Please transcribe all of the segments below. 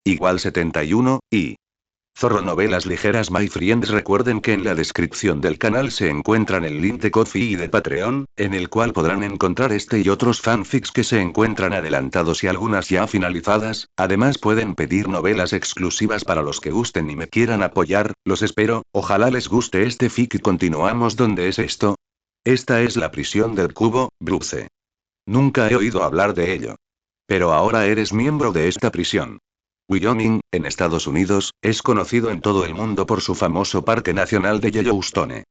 Igual 71, y... Zorro Novelas Ligeras My Friends. Recuerden que en la descripción del canal se encuentran el link de Ko-fi y de Patreon, en el cual podrán encontrar este y otros fanfics que se encuentran adelantados y algunas ya finalizadas. Además pueden pedir novelas exclusivas para los que gusten y me quieran apoyar. Los espero, ojalá les guste este fic y continuamos. ¿Dónde es esto? Esta es la prisión del cubo, Bruce. Nunca he oído hablar de ello. Pero ahora eres miembro de esta prisión. Wyoming, en Estados Unidos, es conocido en todo el mundo por su famoso Parque Nacional de Yellowstone.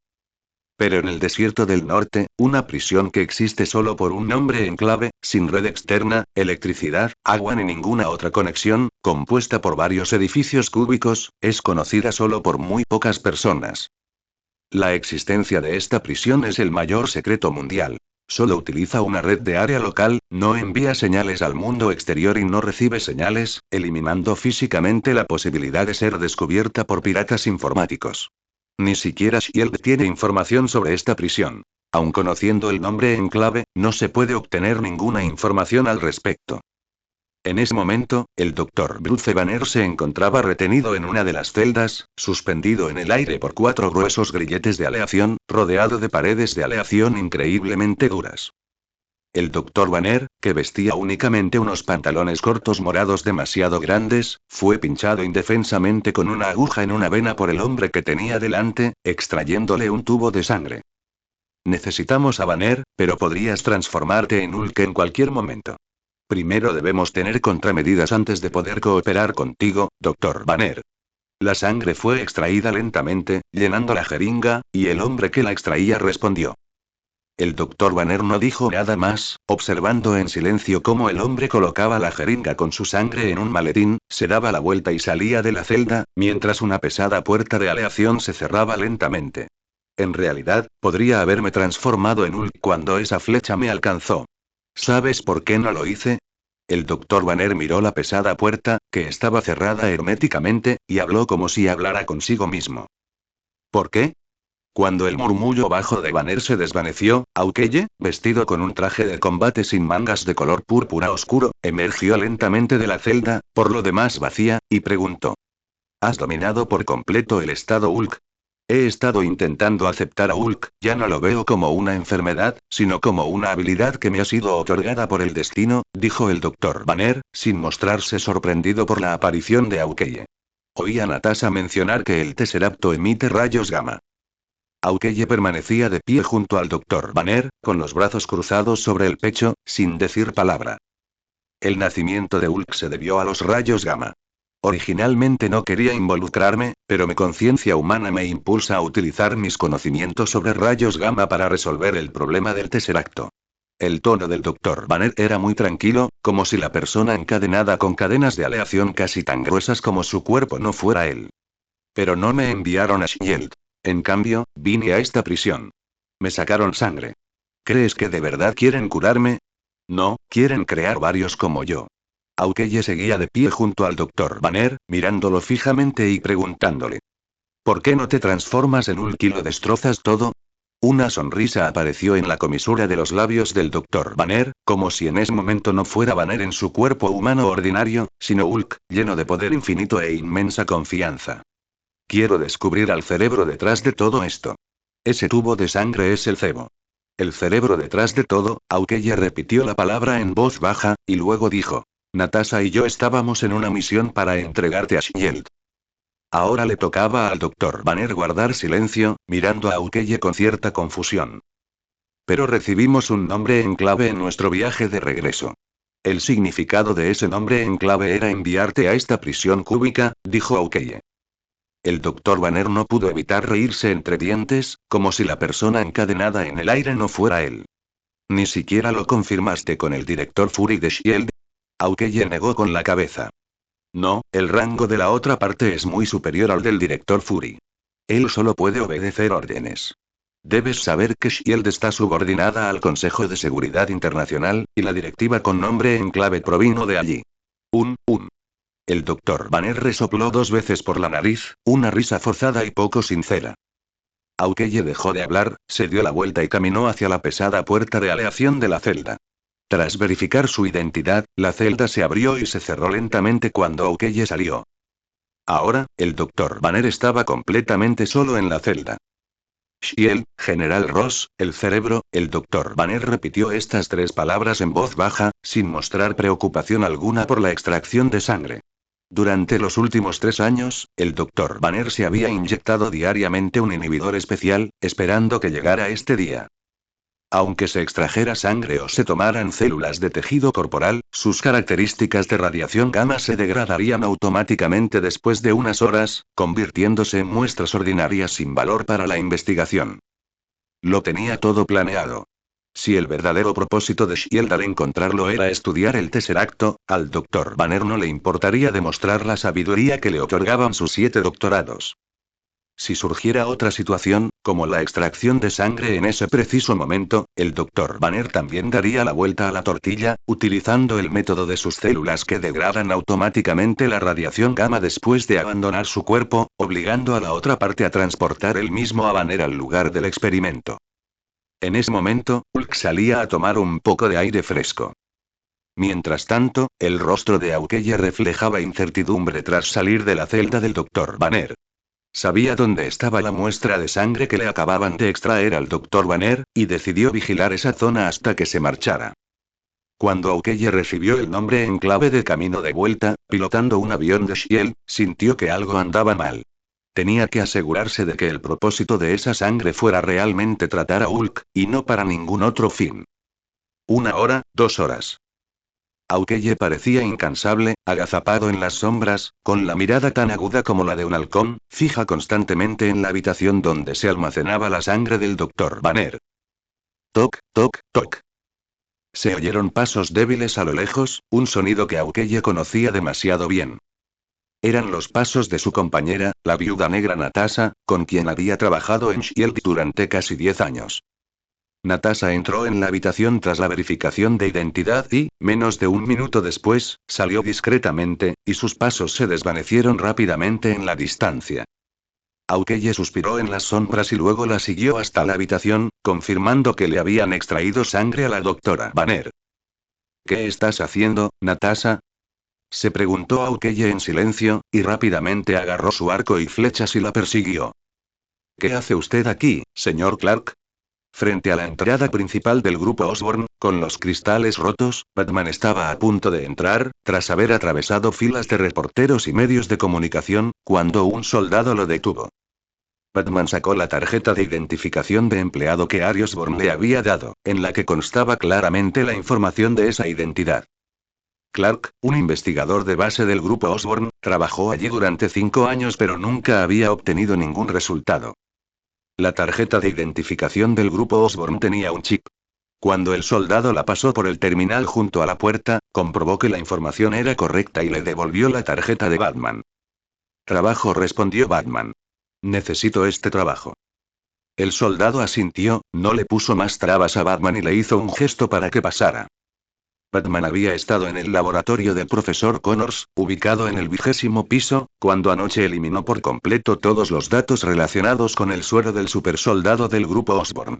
Pero en el desierto del norte, una prisión que existe solo por un nombre enclave, sin red externa, electricidad, agua ni ninguna otra conexión, compuesta por varios edificios cúbicos, es conocida solo por muy pocas personas. La existencia de esta prisión es el mayor secreto mundial. Solo utiliza una red de área local, no envía señales al mundo exterior y no recibe señales, eliminando físicamente la posibilidad de ser descubierta por piratas informáticos. Ni siquiera Shield tiene información sobre esta prisión. Aun conociendo el nombre en clave, no se puede obtener ninguna información al respecto. En ese momento, el Dr. Bruce Banner se encontraba retenido en una de las celdas, suspendido en el aire por 4 gruesos grilletes de aleación, rodeado de paredes de aleación increíblemente duras. El Dr. Banner, que vestía únicamente unos pantalones cortos morados demasiado grandes, fue pinchado indefensamente con una aguja en una vena por el hombre que tenía delante, extrayéndole un tubo de sangre. Necesitamos a Banner, pero podrías transformarte en Hulk en cualquier momento. Primero debemos tener contramedidas antes de poder cooperar contigo, Dr. Banner. La sangre fue extraída lentamente, llenando la jeringa, y el hombre que la extraía respondió. El Dr. Banner no dijo nada más, observando en silencio cómo el hombre colocaba la jeringa con su sangre en un maletín, se daba la vuelta y salía de la celda, mientras una pesada puerta de aleación se cerraba lentamente. En realidad, podría haberme transformado en Hulk cuando esa flecha me alcanzó. ¿Sabes por qué no lo hice? El Dr. Banner miró la pesada puerta, que estaba cerrada herméticamente, y habló como si hablara consigo mismo. ¿Por qué? Cuando el murmullo bajo de Banner se desvaneció, Aukeye, vestido con un traje de combate sin mangas de color púrpura oscuro, emergió lentamente de la celda, por lo demás vacía, y preguntó. ¿Has dominado por completo el estado Hulk? He estado intentando aceptar a Hulk, ya no lo veo como una enfermedad, sino como una habilidad que me ha sido otorgada por el destino, dijo el Dr. Banner, sin mostrarse sorprendido por la aparición de Aukeye. Oí a Natasha mencionar que el Tesseracto emite rayos gamma. Aukeye permanecía de pie junto al Dr. Banner, con los brazos cruzados sobre el pecho, sin decir palabra. El nacimiento de Hulk se debió a los rayos gamma. Originalmente no quería involucrarme, pero mi conciencia humana me impulsa a utilizar mis conocimientos sobre rayos gamma para resolver el problema del Tesseracto. El tono del Dr. Banner era muy tranquilo, como si la persona encadenada con cadenas de aleación casi tan gruesas como su cuerpo no fuera él. Pero no me enviaron a Shield. En cambio, vine a esta prisión. Me sacaron sangre. ¿Crees que de verdad quieren curarme? No, quieren crear varios como yo. Aukeye seguía de pie junto al Dr. Banner, mirándolo fijamente y preguntándole. ¿Por qué no te transformas en Hulk y lo destrozas todo? Una sonrisa apareció en la comisura de los labios del Dr. Banner, como si en ese momento no fuera Banner en su cuerpo humano ordinario, sino Hulk, lleno de poder infinito e inmensa confianza. Quiero descubrir al cerebro detrás de todo esto. Ese tubo de sangre es el cebo. El cerebro detrás de todo, Aukeye repitió la palabra en voz baja, y luego dijo. Natasha y yo estábamos en una misión para entregarte a Shield. Ahora le tocaba al Dr. Banner guardar silencio, mirando a Aukeye con cierta confusión. Pero recibimos un nombre en clave en nuestro viaje de regreso. El significado de ese nombre en clave era enviarte a esta prisión cúbica, dijo Aukeye. El Dr. Banner no pudo evitar reírse entre dientes, como si la persona encadenada en el aire no fuera él. Ni siquiera lo confirmaste con el director Fury de Shield. Aukeye negó con la cabeza. No, el rango de la otra parte es muy superior al del director Fury. Él solo puede obedecer órdenes. Debes saber que Shield está subordinada al Consejo de Seguridad Internacional, y la directiva con nombre en clave provino de allí. El Dr. Banner resopló 2 veces por la nariz, una risa forzada y poco sincera. Aukeye dejó de hablar, se dio la vuelta y caminó hacia la pesada puerta de aleación de la celda. Tras verificar su identidad, la celda se abrió y se cerró lentamente cuando Aukeye salió. Ahora, el Dr. Banner estaba completamente solo en la celda. Shield, General Ross, el cerebro, el Dr. Banner repitió estas 3 palabras en voz baja, sin mostrar preocupación alguna por la extracción de sangre. Durante los últimos 3 años, el Dr. Banner se había inyectado diariamente un inhibidor especial, esperando que llegara este día. Aunque se extrajera sangre o se tomaran células de tejido corporal, sus características de radiación gamma se degradarían automáticamente después de unas horas, convirtiéndose en muestras ordinarias sin valor para la investigación. Lo tenía todo planeado. Si el verdadero propósito de Shield al encontrarlo era estudiar el Tesseracto, al Dr. Banner no le importaría demostrar la sabiduría que le otorgaban sus 7 doctorados. Si surgiera otra situación, como la extracción de sangre en ese preciso momento, el Dr. Banner también daría la vuelta a la tortilla, utilizando el método de sus células que degradan automáticamente la radiación gamma después de abandonar su cuerpo, obligando a la otra parte a transportar el mismo a Banner al lugar del experimento. En ese momento, Hulk salía a tomar un poco de aire fresco. Mientras tanto, el rostro de Aukeye reflejaba incertidumbre tras salir de la celda del Dr. Banner. Sabía dónde estaba la muestra de sangre que le acababan de extraer al Dr. Banner, y decidió vigilar esa zona hasta que se marchara. Cuando Aukeye recibió el nombre en clave de camino de vuelta, pilotando un avión de Shield, sintió que algo andaba mal. Tenía que asegurarse de que el propósito de esa sangre fuera realmente tratar a Hulk, y no para ningún otro fin. 1 hora, 2 horas. Aukeye parecía incansable, agazapado en las sombras, con la mirada tan aguda como la de un halcón, fija constantemente en la habitación donde se almacenaba la sangre del Dr. Banner. Toc, toc, toc. Se oyeron pasos débiles a lo lejos, un sonido que Aukeye conocía demasiado bien. Eran los pasos de su compañera, la viuda negra Natasha, con quien había trabajado en Shield durante casi 10 años. Natasha entró en la habitación tras la verificación de identidad y, menos de un minuto después, salió discretamente, y sus pasos se desvanecieron rápidamente en la distancia. Aukeye suspiró en las sombras y luego la siguió hasta la habitación, confirmando que le habían extraído sangre a la doctora Banner. ¿Qué estás haciendo, Natasha? Se preguntó Aukeye en silencio, y rápidamente agarró su arco y flechas y la persiguió. ¿Qué hace usted aquí, señor Clark? Frente a la entrada principal del grupo Osborn, con los cristales rotos, Batman estaba a punto de entrar, tras haber atravesado filas de reporteros y medios de comunicación, cuando un soldado lo detuvo. Batman sacó la tarjeta de identificación de empleado que Harry Osborn le había dado, en la que constaba claramente la información de esa identidad. Clark, un investigador de base del grupo Osborn, trabajó allí durante 5 años pero nunca había obtenido ningún resultado. La tarjeta de identificación del grupo Osborn tenía un chip. Cuando el soldado la pasó por el terminal junto a la puerta, comprobó que la información era correcta y le devolvió la tarjeta de Batman. Trabajo, respondió Batman. Necesito este trabajo. El soldado asintió, no le puso más trabas a Batman y le hizo un gesto para que pasara. Batman había estado en el laboratorio del profesor Connors, ubicado en el 20º piso, cuando anoche eliminó por completo todos los datos relacionados con el suero del supersoldado del grupo Osborn.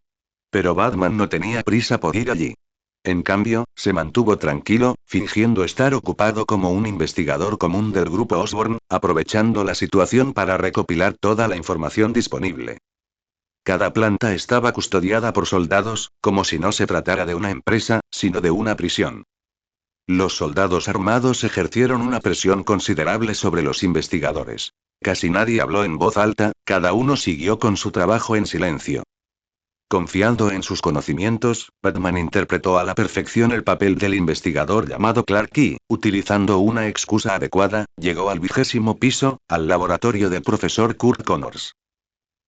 Pero Batman no tenía prisa por ir allí. En cambio, se mantuvo tranquilo, fingiendo estar ocupado como un investigador común del grupo Osborn, aprovechando la situación para recopilar toda la información disponible. Cada planta estaba custodiada por soldados, como si no se tratara de una empresa, sino de una prisión. Los soldados armados ejercieron una presión considerable sobre los investigadores. Casi nadie habló en voz alta, cada uno siguió con su trabajo en silencio. Confiando en sus conocimientos, Batman interpretó a la perfección el papel del investigador llamado Clark y, utilizando una excusa adecuada, llegó al 20º piso, al laboratorio del profesor Kurt Connors.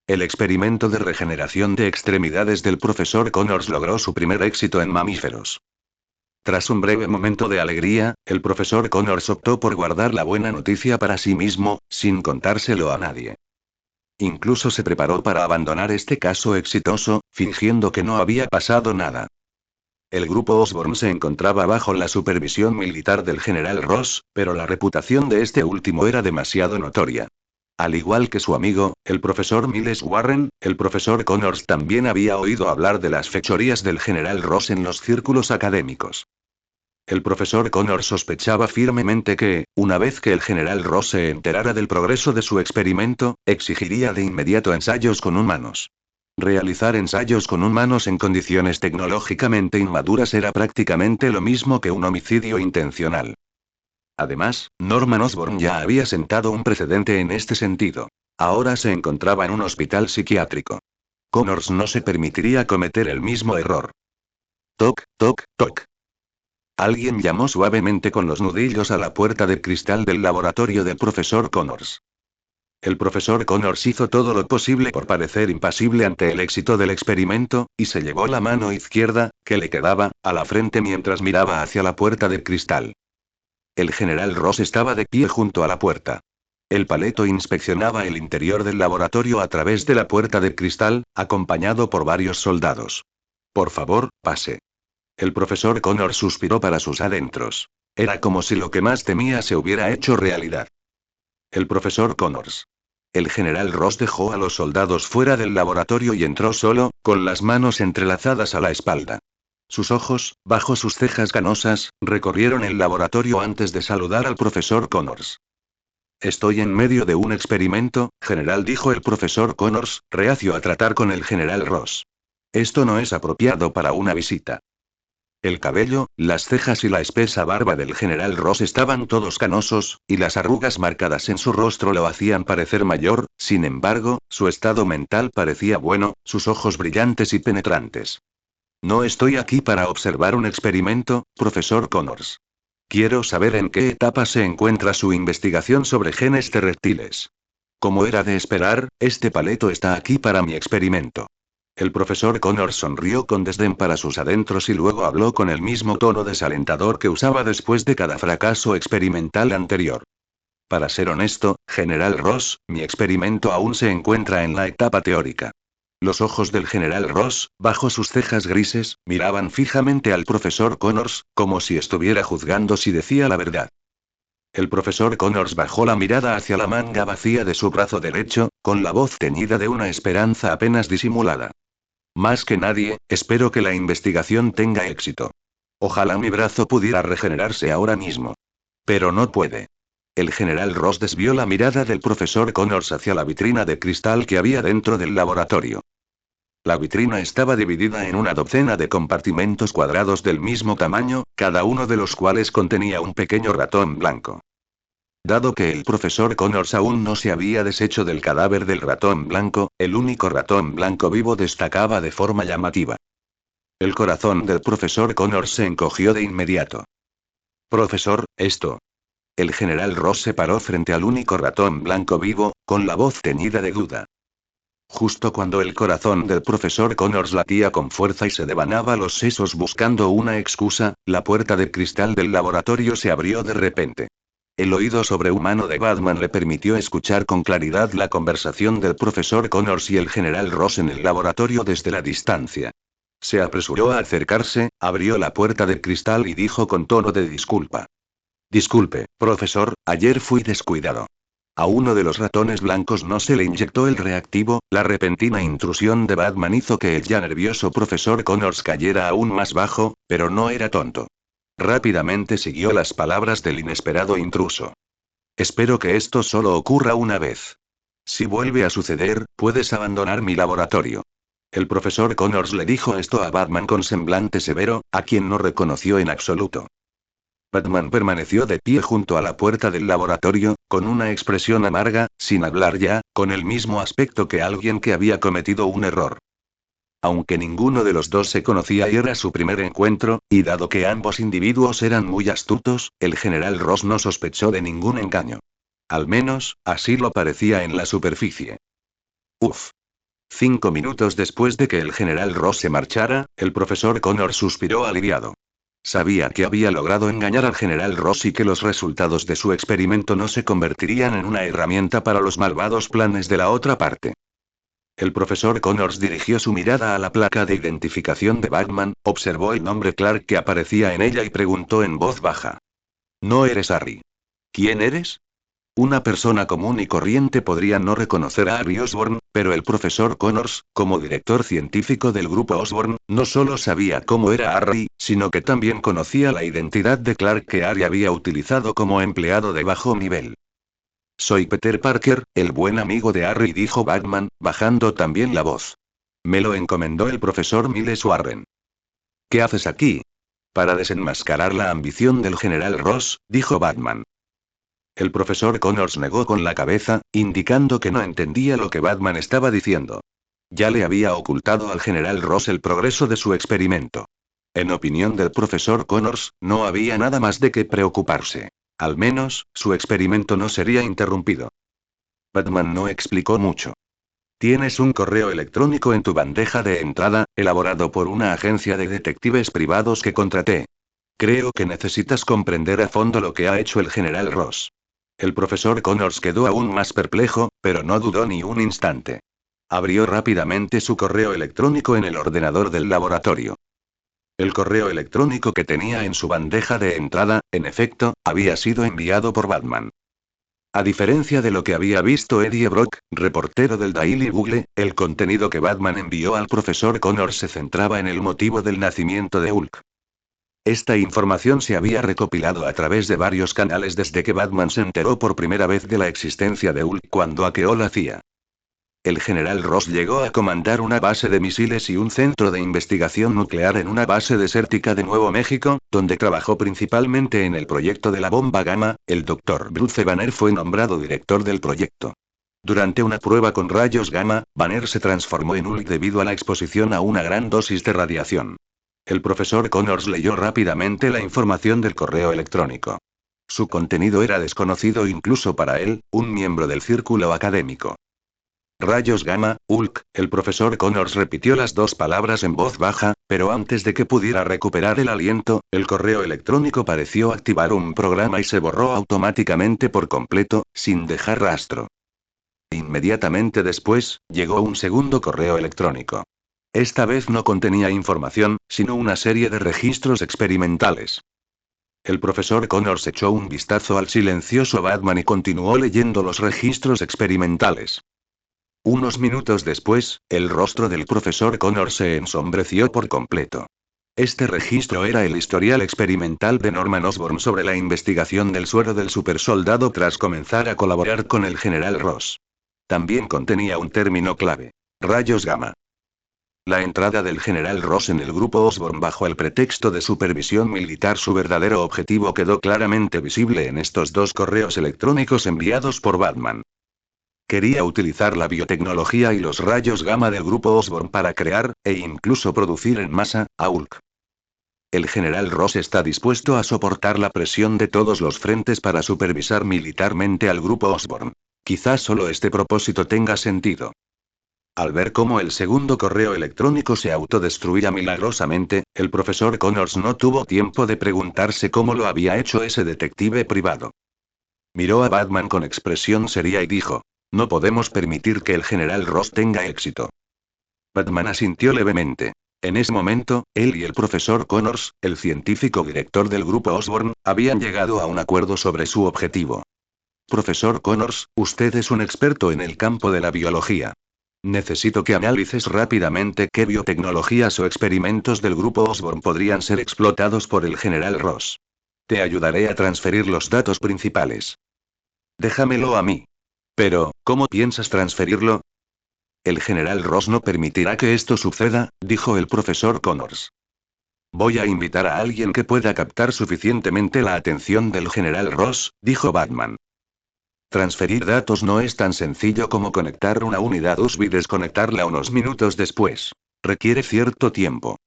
El experimento de regeneración de extremidades del profesor Connors logró su primer éxito en mamíferos. Tras un breve momento de alegría, el profesor Connors optó por guardar la buena noticia para sí mismo, sin contárselo a nadie. Incluso se preparó para abandonar este caso exitoso, fingiendo que no había pasado nada. El grupo Osborn se encontraba bajo la supervisión militar del general Ross, pero la reputación de este último era demasiado notoria. Al igual que su amigo, el profesor Miles Warren, el profesor Connors también había oído hablar de las fechorías del general Ross en los círculos académicos. El profesor Connors sospechaba firmemente que, una vez que el general Ross se enterara del progreso de su experimento, exigiría de inmediato ensayos con humanos. Realizar ensayos con humanos en condiciones tecnológicamente inmaduras era prácticamente lo mismo que un homicidio intencional. Además, Norman Osborn ya había sentado un precedente en este sentido. Ahora se encontraba en un hospital psiquiátrico. Connors no se permitiría cometer el mismo error. Toc, toc, toc. Alguien llamó suavemente con los nudillos a la puerta de cristal del laboratorio del profesor Connors. El profesor Connors hizo todo lo posible por parecer impasible ante el éxito del experimento, y se llevó la mano izquierda, que le quedaba, a la frente mientras miraba hacia la puerta de cristal. El general Ross estaba de pie junto a la puerta. El paleto inspeccionaba el interior del laboratorio a través de la puerta de cristal, acompañado por varios soldados. Por favor, pase. El profesor Connors suspiró para sus adentros. Era como si lo que más temía se hubiera hecho realidad. El profesor Connors. El general Ross dejó a los soldados fuera del laboratorio y entró solo, con las manos entrelazadas a la espalda. Sus ojos, bajo sus cejas canosas, recorrieron el laboratorio antes de saludar al profesor Connors. Estoy en medio de un experimento, general, dijo el profesor Connors, reacio a tratar con el general Ross. Esto no es apropiado para una visita. El cabello, las cejas y la espesa barba del general Ross estaban todos canosos, y las arrugas marcadas en su rostro lo hacían parecer mayor. Sin embargo, su estado mental parecía bueno, sus ojos brillantes y penetrantes. No estoy aquí para observar un experimento, profesor Connors. Quiero saber en qué etapa se encuentra su investigación sobre genes de reptiles. Como era de esperar, este paleto está aquí para mi experimento. El profesor Connors sonrió con desdén para sus adentros y luego habló con el mismo tono desalentador que usaba después de cada fracaso experimental anterior. Para ser honesto, general Ross, mi experimento aún se encuentra en la etapa teórica. Los ojos del general Ross, bajo sus cejas grises, miraban fijamente al profesor Connors, como si estuviera juzgando si decía la verdad. El profesor Connors bajó la mirada hacia la manga vacía de su brazo derecho, con la voz teñida de una esperanza apenas disimulada. Más que nadie, espero que la investigación tenga éxito. Ojalá mi brazo pudiera regenerarse ahora mismo. Pero no puede. El general Ross desvió la mirada del profesor Connors hacia la vitrina de cristal que había dentro del laboratorio. La vitrina estaba dividida en una docena de compartimentos cuadrados del mismo tamaño, cada uno de los cuales contenía un pequeño ratón blanco. Dado que el profesor Connors aún no se había deshecho del cadáver del ratón blanco, el único ratón blanco vivo destacaba de forma llamativa. El corazón del profesor Connors se encogió de inmediato. Profesor, esto. El general Ross se paró frente al único ratón blanco vivo, con la voz teñida de duda. Justo cuando el corazón del profesor Connors latía con fuerza y se devanaba los sesos buscando una excusa, la puerta de cristal del laboratorio se abrió de repente. El oído sobrehumano de Batman le permitió escuchar con claridad la conversación del profesor Connors y el general Ross en el laboratorio desde la distancia. Se apresuró a acercarse, abrió la puerta de cristal y dijo con tono de disculpa. Disculpe, profesor, ayer fui descuidado. A uno de los ratones blancos no se le inyectó el reactivo. La repentina intrusión de Batman hizo que el ya nervioso profesor Connors cayera aún más bajo, pero no era tonto. Rápidamente siguió las palabras del inesperado intruso. Espero que esto solo ocurra una vez. Si vuelve a suceder, puedes abandonar mi laboratorio. El profesor Connors le dijo esto a Batman con semblante severo, a quien no reconoció en absoluto. Batman permaneció de pie junto a la puerta del laboratorio, con una expresión amarga, sin hablar ya, con el mismo aspecto que alguien que había cometido un error. Aunque ninguno de los dos se conocía y era su primer encuentro, y dado que ambos individuos eran muy astutos, el general Ross no sospechó de ningún engaño. Al menos, así lo parecía en la superficie. Uf. 5 minutos después de que el general Ross se marchara, el profesor Connors suspiró aliviado. Sabía que había logrado engañar al general Ross y que los resultados de su experimento no se convertirían en una herramienta para los malvados planes de la otra parte. El profesor Connors dirigió su mirada a la placa de identificación de Batman, observó el nombre Clark que aparecía en ella y preguntó en voz baja. ¿No eres Harry? ¿Quién eres? Una persona común y corriente podría no reconocer a Harry Osborn, pero el profesor Connors, como director científico del grupo Osborn, no solo sabía cómo era Harry, sino que también conocía la identidad de Clark que Harry había utilizado como empleado de bajo nivel. Soy Peter Parker, el buen amigo de Harry, dijo Batman, bajando también la voz. Me lo encomendó el profesor Miles Warren. ¿Qué haces aquí? Para desenmascarar la ambición del general Ross, dijo Batman. El profesor Connors negó con la cabeza, indicando que no entendía lo que Batman estaba diciendo. Ya le había ocultado al general Ross el progreso de su experimento. En opinión del profesor Connors, no había nada más de qué preocuparse. Al menos, su experimento no sería interrumpido. Batman no explicó mucho. Tienes un correo electrónico en tu bandeja de entrada, elaborado por una agencia de detectives privados que contraté. Creo que necesitas comprender a fondo lo que ha hecho el general Ross. El profesor Connors quedó aún más perplejo, pero no dudó ni un instante. Abrió rápidamente su correo electrónico en el ordenador del laboratorio. El correo electrónico que tenía en su bandeja de entrada, en efecto, había sido enviado por Batman. A diferencia de lo que había visto Eddie Brock, reportero del Daily Bugle, el contenido que Batman envió al profesor Connors se centraba en el motivo del nacimiento de Hulk. Esta información se había recopilado a través de varios canales desde que Batman se enteró por primera vez de la existencia de Hulk cuando hackeó la CIA. El general Ross llegó a comandar una base de misiles y un centro de investigación nuclear en una base desértica de Nuevo México, donde trabajó principalmente en el proyecto de la bomba gamma. El Dr. Bruce Banner fue nombrado director del proyecto. Durante una prueba con rayos gamma, Banner se transformó en Hulk debido a la exposición a una gran dosis de radiación. El profesor Connors leyó rápidamente la información del correo electrónico. Su contenido era desconocido incluso para él, un miembro del círculo académico. Rayos gamma, Hulk, el profesor Connors repitió las dos palabras en voz baja, pero antes de que pudiera recuperar el aliento, el correo electrónico pareció activar un programa y se borró automáticamente por completo, sin dejar rastro. Inmediatamente después, llegó un segundo correo electrónico. Esta vez no contenía información, sino una serie de registros experimentales. El profesor Connors echó un vistazo al silencioso Batman y continuó leyendo los registros experimentales. Unos minutos después, el rostro del profesor Connors se ensombreció por completo. Este registro era el historial experimental de Norman Osborn sobre la investigación del suero del supersoldado tras comenzar a colaborar con el general Ross. También contenía un término clave: rayos gamma. La entrada del general Ross en el grupo Osborn bajo el pretexto de supervisión militar, su verdadero objetivo quedó claramente visible en estos dos correos electrónicos enviados por Batman. Quería utilizar la biotecnología y los rayos gamma del grupo Osborn para crear, e incluso producir en masa, a Hulk. El general Ross está dispuesto a soportar la presión de todos los frentes para supervisar militarmente al grupo Osborn. Quizás solo este propósito tenga sentido. Al ver cómo el segundo correo electrónico se autodestruía milagrosamente, el profesor Connors no tuvo tiempo de preguntarse cómo lo había hecho ese detective privado. Miró a Batman con expresión seria y dijo: no podemos permitir que el general Ross tenga éxito. Batman asintió levemente. En ese momento, él y el profesor Connors, el científico director del grupo Osborn, habían llegado a un acuerdo sobre su objetivo. Profesor Connors, usted es un experto en el campo de la biología. Necesito que analices rápidamente qué biotecnologías o experimentos del grupo Osborn podrían ser explotados por el general Ross. Te ayudaré a transferir los datos principales. Déjamelo a mí. Pero, ¿cómo piensas transferirlo? El general Ross no permitirá que esto suceda, dijo el profesor Connors. Voy a invitar a alguien que pueda captar suficientemente la atención del general Ross, dijo Batman. Transferir datos no es tan sencillo como conectar una unidad USB y desconectarla unos minutos después. Requiere cierto tiempo.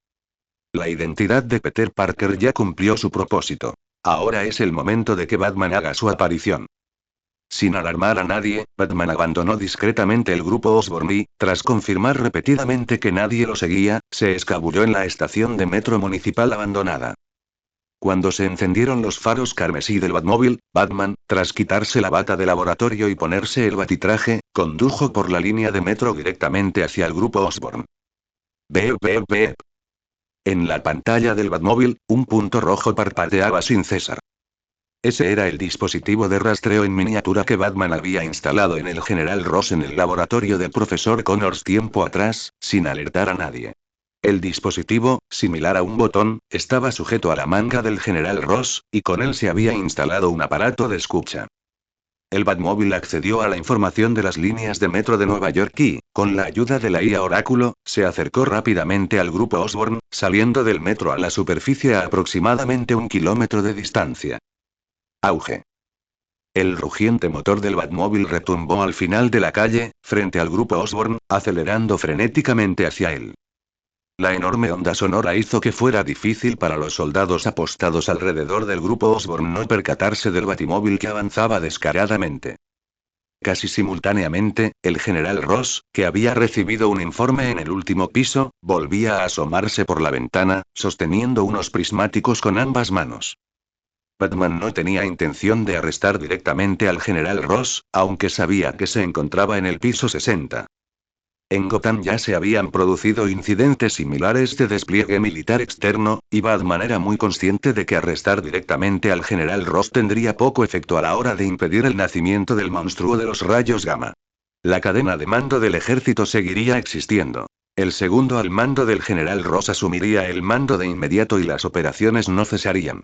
La identidad de Peter Parker ya cumplió su propósito. Ahora es el momento de que Batman haga su aparición. Sin alarmar a nadie, Batman abandonó discretamente el grupo Osborn y, tras confirmar repetidamente que nadie lo seguía, se escabulló en la estación de metro municipal abandonada. Cuando se encendieron los faros carmesí del Batmóvil, Batman, tras quitarse la bata de laboratorio y ponerse el batitraje, condujo por la línea de metro directamente hacia el grupo Osborn. Beep, beep, beep. En la pantalla del Batmóvil, un punto rojo parpadeaba sin cesar. Ese era el dispositivo de rastreo en miniatura que Batman había instalado en el General Ross en el laboratorio del profesor Connors tiempo atrás, sin alertar a nadie. El dispositivo, similar a un botón, estaba sujeto a la manga del General Ross, y con él se había instalado un aparato de escucha. El Batmóvil accedió a la información de las líneas de metro de Nueva York y, con la ayuda de la IA Oráculo, se acercó rápidamente al grupo Osborn, saliendo del metro a la superficie a aproximadamente 1 kilómetro de distancia. Auge. El rugiente motor del Batmóvil retumbó al final de la calle, frente al grupo Osborn, acelerando frenéticamente hacia él. La enorme onda sonora hizo que fuera difícil para los soldados apostados alrededor del grupo Osborn no percatarse del batimóvil que avanzaba descaradamente. Casi simultáneamente, el general Ross, que había recibido un informe en el último piso, volvía a asomarse por la ventana, sosteniendo unos prismáticos con ambas manos. Batman no tenía intención de arrestar directamente al general Ross, aunque sabía que se encontraba en el piso 60. En Gotham ya se habían producido incidentes similares de despliegue militar externo, y Batman era muy consciente de que arrestar directamente al general Ross tendría poco efecto a la hora de impedir el nacimiento del monstruo de los rayos gamma. La cadena de mando del ejército seguiría existiendo. El segundo al mando del general Ross asumiría el mando de inmediato y las operaciones no cesarían.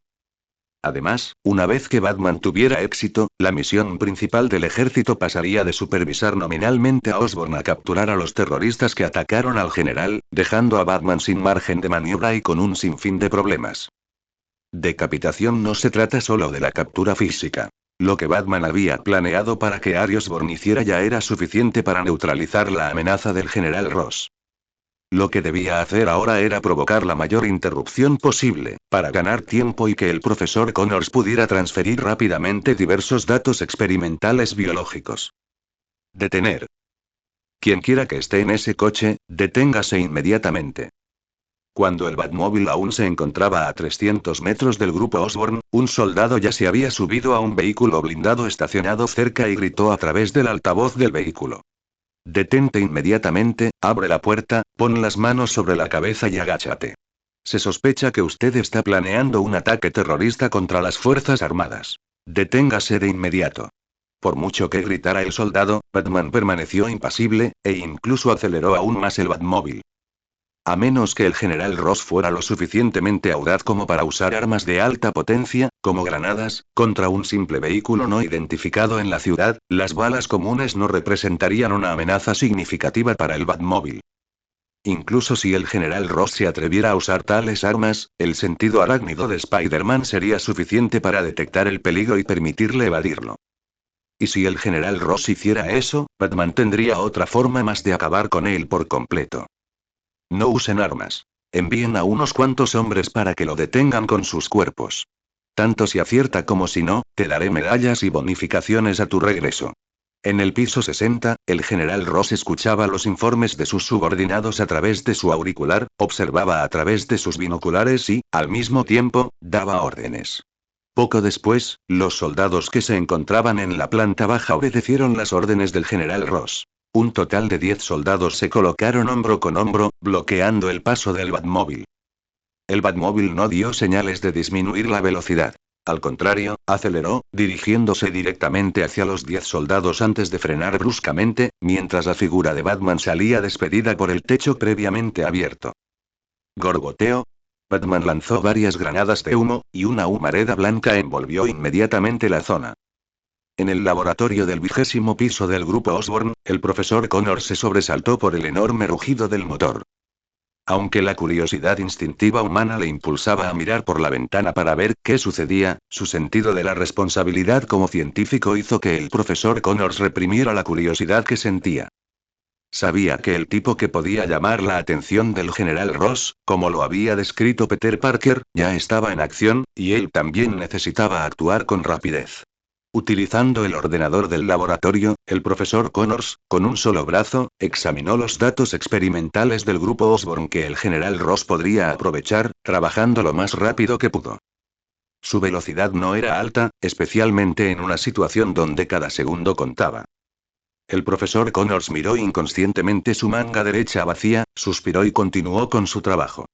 Además, una vez que Batman tuviera éxito, la misión principal del ejército pasaría de supervisar nominalmente a Osborn a capturar a los terroristas que atacaron al general, dejando a Batman sin margen de maniobra y con un sinfín de problemas. Decapitación no se trata solo de la captura física. Lo que Batman había planeado para que Harry Osborn hiciera ya era suficiente para neutralizar la amenaza del general Ross. Lo que debía hacer ahora era provocar la mayor interrupción posible, para ganar tiempo y que el profesor Connors pudiera transferir rápidamente diversos datos experimentales biológicos. Detener. Quienquiera que esté en ese coche, deténgase inmediatamente. Cuando el Batmóvil aún se encontraba a 300 metros del grupo Osborn, un soldado ya se había subido a un vehículo blindado estacionado cerca y gritó a través del altavoz del vehículo. Detente inmediatamente, abre la puerta, pon las manos sobre la cabeza y agáchate. Se sospecha que usted está planeando un ataque terrorista contra las Fuerzas Armadas. Deténgase de inmediato. Por mucho que gritara el soldado, Batman permaneció impasible, e incluso aceleró aún más el Batmóvil. A menos que el general Ross fuera lo suficientemente audaz como para usar armas de alta potencia, como granadas, contra un simple vehículo no identificado en la ciudad, las balas comunes no representarían una amenaza significativa para el Batmóvil. Incluso si el general Ross se atreviera a usar tales armas, el sentido arácnido de Spider-Man sería suficiente para detectar el peligro y permitirle evadirlo. Y si el general Ross hiciera eso, Batman tendría otra forma más de acabar con él por completo. No usen armas. Envíen a unos cuantos hombres para que lo detengan con sus cuerpos. Tanto si acierta como si no, te daré medallas y bonificaciones a tu regreso. En el piso 60, el general Ross escuchaba los informes de sus subordinados a través de su auricular, observaba a través de sus binoculares y, al mismo tiempo, daba órdenes. Poco después, los soldados que se encontraban en la planta baja obedecieron las órdenes del general Ross. Un total de 10 soldados se colocaron hombro con hombro, bloqueando el paso del Batmóvil. El Batmóvil no dio señales de disminuir la velocidad. Al contrario, aceleró, dirigiéndose directamente hacia los 10 soldados antes de frenar bruscamente, mientras la figura de Batman salía despedida por el techo previamente abierto. Gorgoteo. Batman lanzó varias granadas de humo, y una humareda blanca envolvió inmediatamente la zona. En el laboratorio del 20º piso del grupo Osborn, el profesor Connors se sobresaltó por el enorme rugido del motor. Aunque la curiosidad instintiva humana le impulsaba a mirar por la ventana para ver qué sucedía, su sentido de la responsabilidad como científico hizo que el profesor Connors reprimiera la curiosidad que sentía. Sabía que el tipo que podía llamar la atención del general Ross, como lo había descrito Peter Parker, ya estaba en acción, y él también necesitaba actuar con rapidez. Utilizando el ordenador del laboratorio, el profesor Connors, con un solo brazo, examinó los datos experimentales del grupo Osborn que el general Ross podría aprovechar, trabajando lo más rápido que pudo. Su velocidad no era alta, especialmente en una situación donde cada segundo contaba. El profesor Connors miró inconscientemente su manga derecha vacía, suspiró y continuó con su trabajo.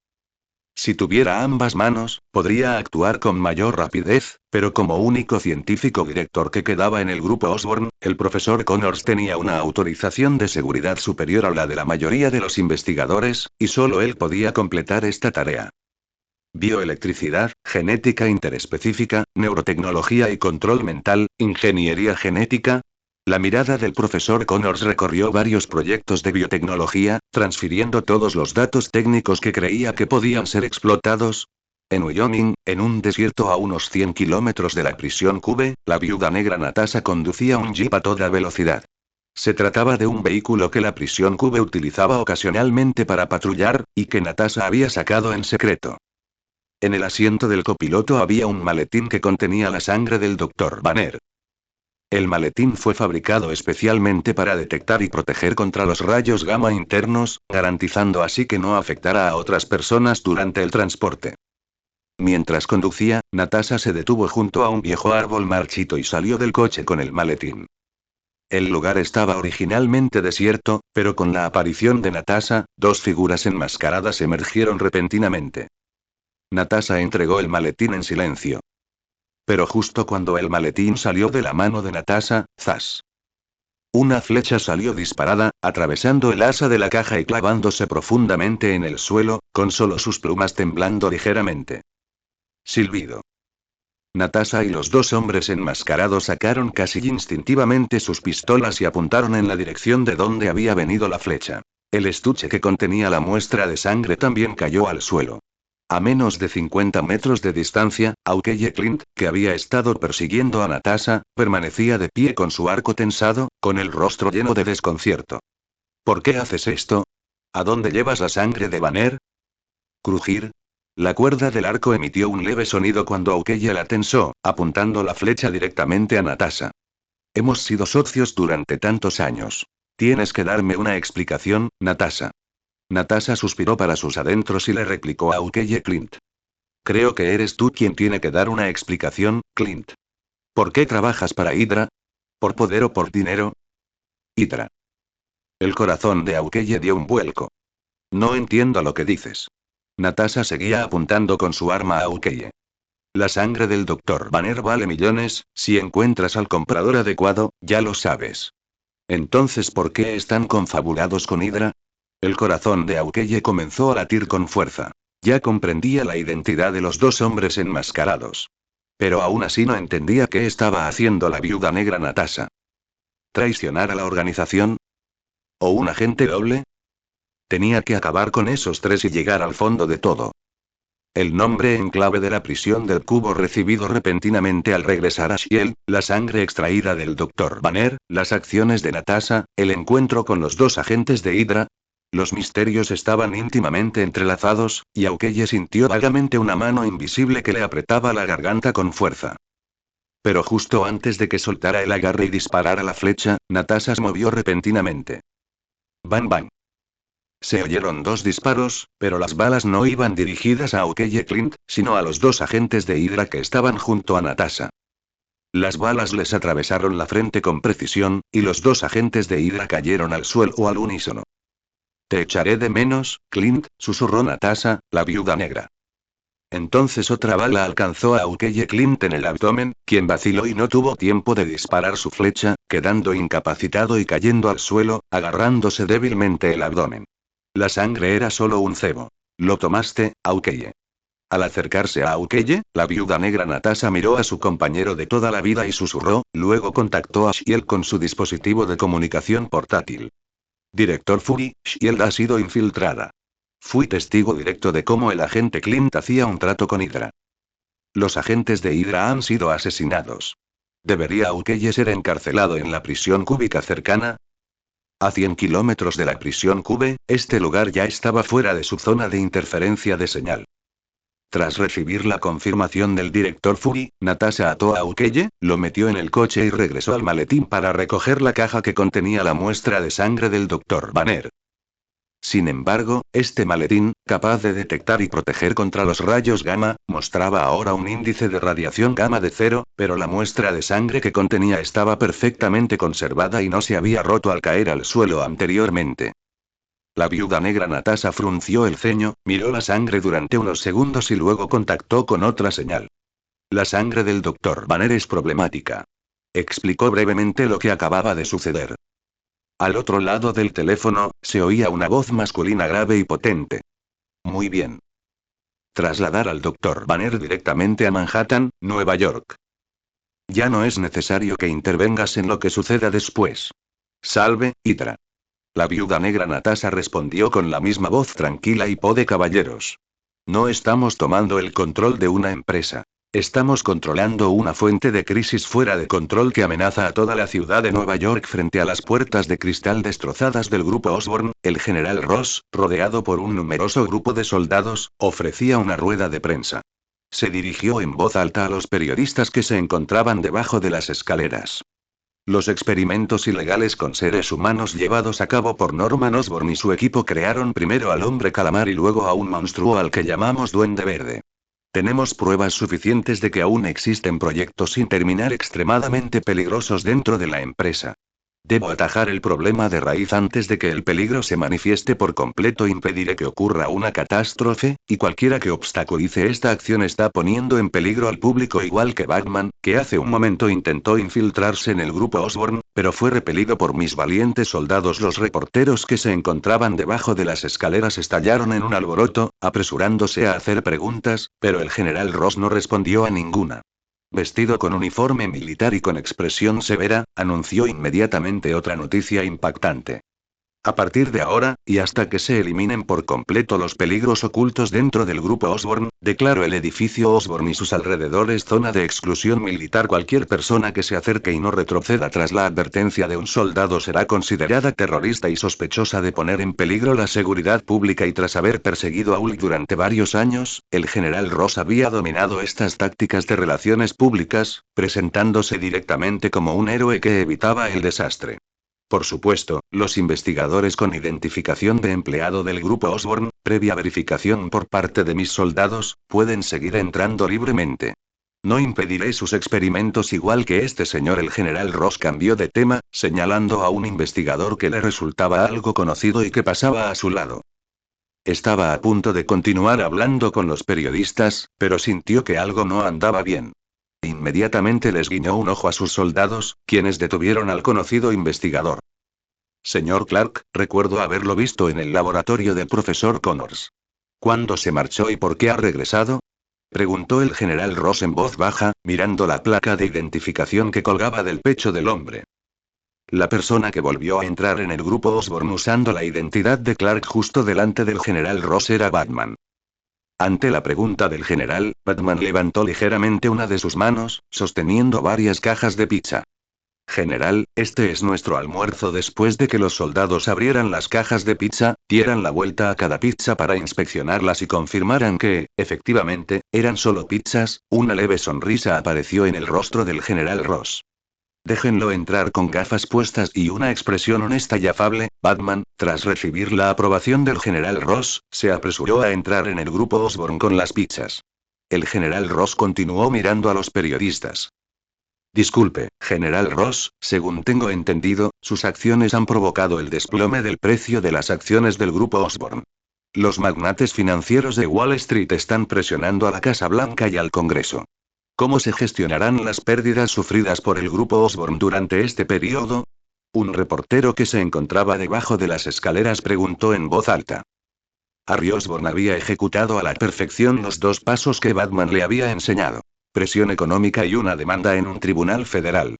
Si tuviera ambas manos, podría actuar con mayor rapidez, pero como único científico director que quedaba en el grupo Osborn, el profesor Connors tenía una autorización de seguridad superior a la de la mayoría de los investigadores, y solo él podía completar esta tarea. Bioelectricidad, genética interespecífica, neurotecnología y control mental, ingeniería genética. La mirada del profesor Connors recorrió varios proyectos de biotecnología, transfiriendo todos los datos técnicos que creía que podían ser explotados. En Wyoming, en un desierto a unos 100 kilómetros de la prisión Cube, la viuda negra Natasha conducía un jeep a toda velocidad. Se trataba de un vehículo que la prisión Cube utilizaba ocasionalmente para patrullar, y que Natasha había sacado en secreto. En el asiento del copiloto había un maletín que contenía la sangre del Dr. Banner. El maletín fue fabricado especialmente para detectar y proteger contra los rayos gamma internos, garantizando así que no afectara a otras personas durante el transporte. Mientras conducía, Natasha se detuvo junto a un viejo árbol marchito y salió del coche con el maletín. El lugar estaba originalmente desierto, pero con la aparición de Natasha, dos figuras enmascaradas emergieron repentinamente. Natasha entregó el maletín en silencio. Pero justo cuando el maletín salió de la mano de Natasha, ¡zas! Una flecha salió disparada, atravesando el asa de la caja y clavándose profundamente en el suelo, con solo sus plumas temblando ligeramente. Silbido. Natasha y los dos hombres enmascarados sacaron casi instintivamente sus pistolas y apuntaron en la dirección de donde había venido la flecha. El estuche que contenía la muestra de sangre también cayó al suelo. A menos de 50 metros de distancia, Aukeye Clint, que había estado persiguiendo a Natasha, permanecía de pie con su arco tensado, con el rostro lleno de desconcierto. ¿Por qué haces esto? ¿A dónde llevas la sangre de Banner? Crujir. La cuerda del arco emitió un leve sonido cuando Aukeye la tensó, apuntando la flecha directamente a Natasha. Hemos sido socios durante tantos años. Tienes que darme una explicación, Natasha. Natasha suspiró para sus adentros y le replicó a Aukeye Clint. Creo que eres tú quien tiene que dar una explicación, Clint. ¿Por qué trabajas para Hydra? ¿Por poder o por dinero? Hydra. El corazón de Aukeye dio un vuelco. No entiendo lo que dices. Natasha seguía apuntando con su arma a Aukeye. La sangre del Dr. Banner vale millones, si encuentras al comprador adecuado, ya lo sabes. Entonces, ¿por qué están confabulados con Hydra? El corazón de Aukeye comenzó a latir con fuerza. Ya comprendía la identidad de los dos hombres enmascarados. Pero aún así no entendía qué estaba haciendo la viuda negra Natasha. ¿Traicionar a la organización? ¿O un agente doble? Tenía que acabar con esos tres y llegar al fondo de todo. El nombre en clave de la prisión del cubo recibido repentinamente al regresar a Shield, la sangre extraída del Dr. Banner, las acciones de Natasha, el encuentro con los dos agentes de Hydra. Los misterios estaban íntimamente entrelazados, y Aukeye sintió vagamente una mano invisible que le apretaba la garganta con fuerza. Pero justo antes de que soltara el agarre y disparara la flecha, Natasha se movió repentinamente. ¡Bang bang! Se oyeron dos disparos, pero las balas no iban dirigidas a Aukeye Clint, sino a los dos agentes de Hydra que estaban junto a Natasha. Las balas les atravesaron la frente con precisión, y los dos agentes de Hydra cayeron al suelo al unísono. Te echaré de menos, Clint, susurró Natasha, la viuda negra. Entonces otra bala alcanzó a Aukeye Clint en el abdomen, quien vaciló y no tuvo tiempo de disparar su flecha, quedando incapacitado y cayendo al suelo, agarrándose débilmente el abdomen. La sangre era solo un cebo. ¿Lo tomaste, Aukeye? Al acercarse a Aukeye, la viuda negra Natasha miró a su compañero de toda la vida y susurró, luego contactó a Shield con su dispositivo de comunicación portátil. Director Fury, Shield ha sido infiltrada. Fui testigo directo de cómo el agente Clint hacía un trato con Hydra. Los agentes de Hydra han sido asesinados. ¿Debería Aukeye ser encarcelado en la prisión cúbica cercana? A 100 kilómetros de la prisión Cube, este lugar ya estaba fuera de su zona de interferencia de señal. Tras recibir la confirmación del director Fury, Natasha ató a Aukeye, lo metió en el coche y regresó al maletín para recoger la caja que contenía la muestra de sangre del Dr. Banner. Sin embargo, este maletín, capaz de detectar y proteger contra los rayos gamma, mostraba ahora un índice de radiación gamma de 0, pero la muestra de sangre que contenía estaba perfectamente conservada y no se había roto al caer al suelo anteriormente. La viuda negra Natasha frunció el ceño, miró la sangre durante unos segundos y luego contactó con otra señal. La sangre del Dr. Banner es problemática. Explicó brevemente lo que acababa de suceder. Al otro lado del teléfono, se oía una voz masculina grave y potente. Muy bien. Trasladar al Dr. Banner directamente a Manhattan, Nueva York. Ya no es necesario que intervengas en lo que suceda después. Salve, Hydra. La viuda negra Natasha respondió con la misma voz tranquila y de caballeros. No estamos tomando el control de una empresa. Estamos controlando una fuente de crisis fuera de control que amenaza a toda la ciudad de Nueva York. Frente a las puertas de cristal destrozadas del grupo Osborn, el general Ross, rodeado por un numeroso grupo de soldados, ofrecía una rueda de prensa. Se dirigió en voz alta a los periodistas que se encontraban debajo de las escaleras. Los experimentos ilegales con seres humanos llevados a cabo por Norman Osborn y su equipo crearon primero al hombre calamar y luego a un monstruo al que llamamos Duende Verde. Tenemos pruebas suficientes de que aún existen proyectos sin terminar extremadamente peligrosos dentro de la empresa. Debo atajar el problema de raíz antes de que el peligro se manifieste por completo. Impediré que ocurra una catástrofe, y cualquiera que obstaculice esta acción está poniendo en peligro al público, igual que Batman, que hace un momento intentó infiltrarse en el grupo Osborn, pero fue repelido por mis valientes soldados. Los reporteros que se encontraban debajo de las escaleras estallaron en un alboroto, apresurándose a hacer preguntas, pero el general Ross no respondió a ninguna. Vestido con uniforme militar y con expresión severa, anunció inmediatamente otra noticia impactante. A partir de ahora, y hasta que se eliminen por completo los peligros ocultos dentro del grupo Osborn, declaro el edificio Osborn y sus alrededores zona de exclusión militar. Cualquier persona que se acerque y no retroceda tras la advertencia de un soldado será considerada terrorista y sospechosa de poner en peligro la seguridad pública. Y tras haber perseguido a Ulk durante varios años, el general Ross había dominado estas tácticas de relaciones públicas, presentándose directamente como un héroe que evitaba el desastre. Por supuesto, los investigadores con identificación de empleado del grupo Osborn, previa verificación por parte de mis soldados, pueden seguir entrando libremente. No impediré sus experimentos igual que este señor. El general Ross cambió de tema, señalando a un investigador que le resultaba algo conocido y que pasaba a su lado. Estaba a punto de continuar hablando con los periodistas, pero sintió que algo no andaba bien. Inmediatamente les guiñó un ojo a sus soldados, quienes detuvieron al conocido investigador. Señor Clark, recuerdo haberlo visto en el laboratorio del profesor Connors. ¿Cuándo se marchó y por qué ha regresado? Preguntó el general Ross en voz baja, mirando la placa de identificación que colgaba del pecho del hombre. La persona que volvió a entrar en el grupo Osborn usando la identidad de Clark justo delante del general Ross era Batman. Ante la pregunta del general, Batman levantó ligeramente una de sus manos, sosteniendo varias cajas de pizza. General, este es nuestro almuerzo. Después de que los soldados abrieran las cajas de pizza, dieran la vuelta a cada pizza para inspeccionarlas y confirmaran que, efectivamente, eran solo pizzas, una leve sonrisa apareció en el rostro del general Ross. Déjenlo entrar. Con gafas puestas y una expresión honesta y afable, Batman, tras recibir la aprobación del general Ross, se apresuró a entrar en el grupo Osborn con las pizzas. El general Ross continuó mirando a los periodistas. Disculpe, general Ross, según tengo entendido, sus acciones han provocado el desplome del precio de las acciones del grupo Osborn. Los magnates financieros de Wall Street están presionando a la Casa Blanca y al Congreso. ¿Cómo se gestionarán las pérdidas sufridas por el grupo Osborn durante este periodo? Un reportero que se encontraba debajo de las escaleras preguntó en voz alta. Harry Osborn había ejecutado a la perfección los 2 pasos que Batman le había enseñado: presión económica y una demanda en un tribunal federal.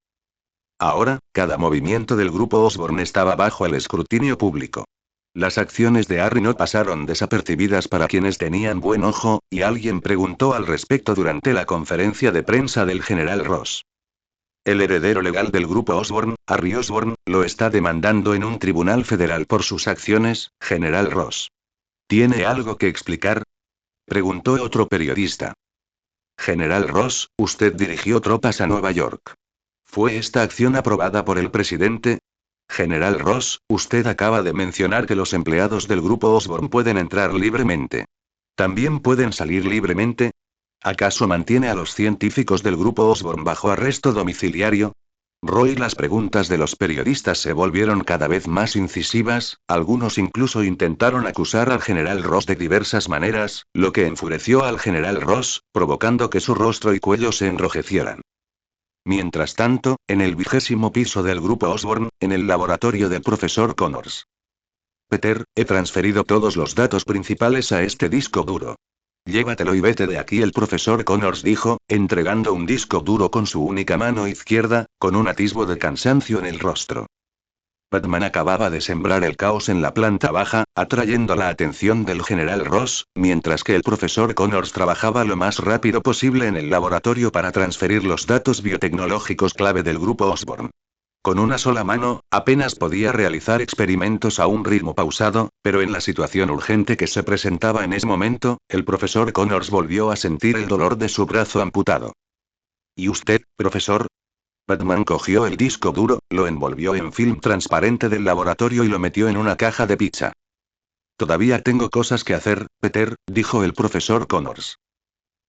Ahora, cada movimiento del grupo Osborn estaba bajo el escrutinio público. Las acciones de Harry no pasaron desapercibidas para quienes tenían buen ojo, y alguien preguntó al respecto durante la conferencia de prensa del general Ross. El heredero legal del grupo Osborn, Harry Osborn, lo está demandando en un tribunal federal por sus acciones, general Ross. ¿Tiene algo que explicar? Preguntó otro periodista. General Ross, usted dirigió tropas a Nueva York. ¿Fue esta acción aprobada por el presidente? General Ross, usted acaba de mencionar que los empleados del grupo Osborn pueden entrar libremente. ¿También pueden salir libremente? ¿Acaso mantiene a los científicos del grupo Osborn bajo arresto domiciliario? Roy, las preguntas de los periodistas se volvieron cada vez más incisivas, algunos incluso intentaron acusar al general Ross de diversas maneras, lo que enfureció al general Ross, provocando que su rostro y cuello se enrojecieran. Mientras tanto, en el 20º piso del grupo Osborn, en el laboratorio del profesor Connors. Peter, he transferido todos los datos principales a este disco duro. Llévatelo y vete de aquí, el profesor Connors dijo, entregando un disco duro con su única mano izquierda, con un atisbo de cansancio en el rostro. Batman acababa de sembrar el caos en la planta baja, atrayendo la atención del general Ross, mientras que el profesor Connors trabajaba lo más rápido posible en el laboratorio para transferir los datos biotecnológicos clave del grupo Osborn. Con una sola mano, apenas podía realizar experimentos a un ritmo pausado, pero en la situación urgente que se presentaba en ese momento, el profesor Connors volvió a sentir el dolor de su brazo amputado. ¿Y usted, profesor? Batman cogió el disco duro, lo envolvió en film transparente del laboratorio y lo metió en una caja de pizza. Todavía tengo cosas que hacer, Peter, dijo el profesor Connors.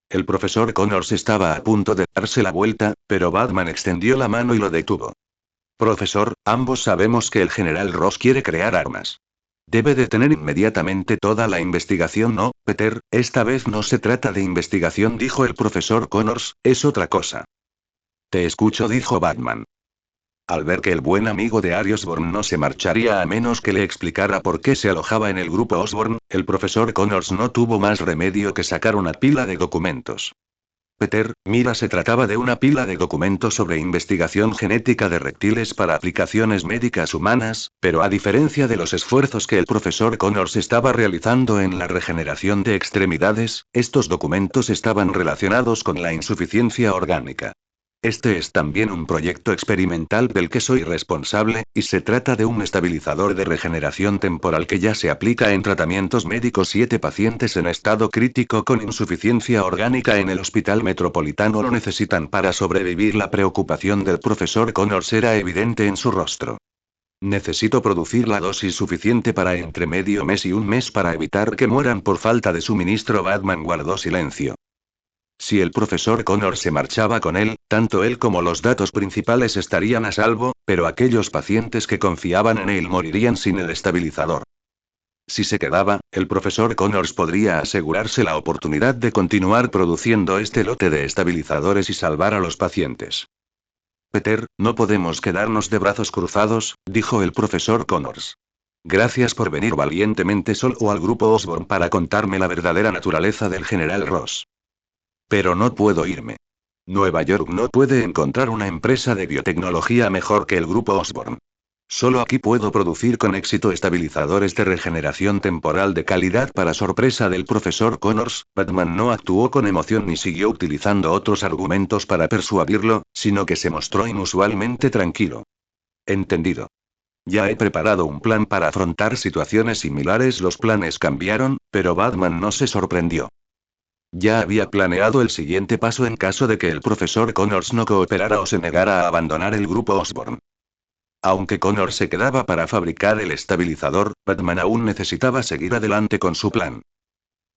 El profesor Connors estaba a punto de darse la vuelta, pero Batman extendió la mano y lo detuvo. Profesor, ambos sabemos que el general Ross quiere crear armas. Debe detener inmediatamente toda la investigación. No, Peter, esta vez no se trata de investigación, dijo el profesor Connors, es otra cosa. Te escucho, dijo Batman. Al ver que el buen amigo de Harry Osborn no se marcharía a menos que le explicara por qué se alojaba en el grupo Osborn, el profesor Connors no tuvo más remedio que sacar una pila de documentos. Peter, mira, se trataba de una pila de documentos sobre investigación genética de reptiles para aplicaciones médicas humanas, pero a diferencia de los esfuerzos que el profesor Connors estaba realizando en la regeneración de extremidades, estos documentos estaban relacionados con la insuficiencia orgánica. Este es también un proyecto experimental del que soy responsable, y se trata de un estabilizador de regeneración temporal que ya se aplica en tratamientos médicos. 7 pacientes en estado crítico con insuficiencia orgánica en el Hospital Metropolitano lo necesitan para sobrevivir. La preocupación del profesor Connors era evidente en su rostro. Necesito producir la dosis suficiente para entre medio mes y un mes para evitar que mueran por falta de suministro. Batman guardó silencio. Si el profesor Connors se marchaba con él, tanto él como los datos principales estarían a salvo, pero aquellos pacientes que confiaban en él morirían sin el estabilizador. Si se quedaba, el profesor Connors podría asegurarse la oportunidad de continuar produciendo este lote de estabilizadores y salvar a los pacientes. Peter, no podemos quedarnos de brazos cruzados, dijo el profesor Connors. Gracias por venir valientemente solo al grupo Osborn para contarme la verdadera naturaleza del general Ross. Pero no puedo irme. Nueva York no puede encontrar una empresa de biotecnología mejor que el grupo Osborn. Solo aquí puedo producir con éxito estabilizadores de regeneración temporal de calidad. Para sorpresa del profesor Connors, Batman no actuó con emoción ni siguió utilizando otros argumentos para persuadirlo, sino que se mostró inusualmente tranquilo. Entendido. Ya he preparado un plan para afrontar situaciones similares. Los planes cambiaron, pero Batman no se sorprendió. Ya había planeado el siguiente paso en caso de que el profesor Connors no cooperara o se negara a abandonar el grupo Osborn. Aunque Connors se quedaba para fabricar el estabilizador, Batman aún necesitaba seguir adelante con su plan.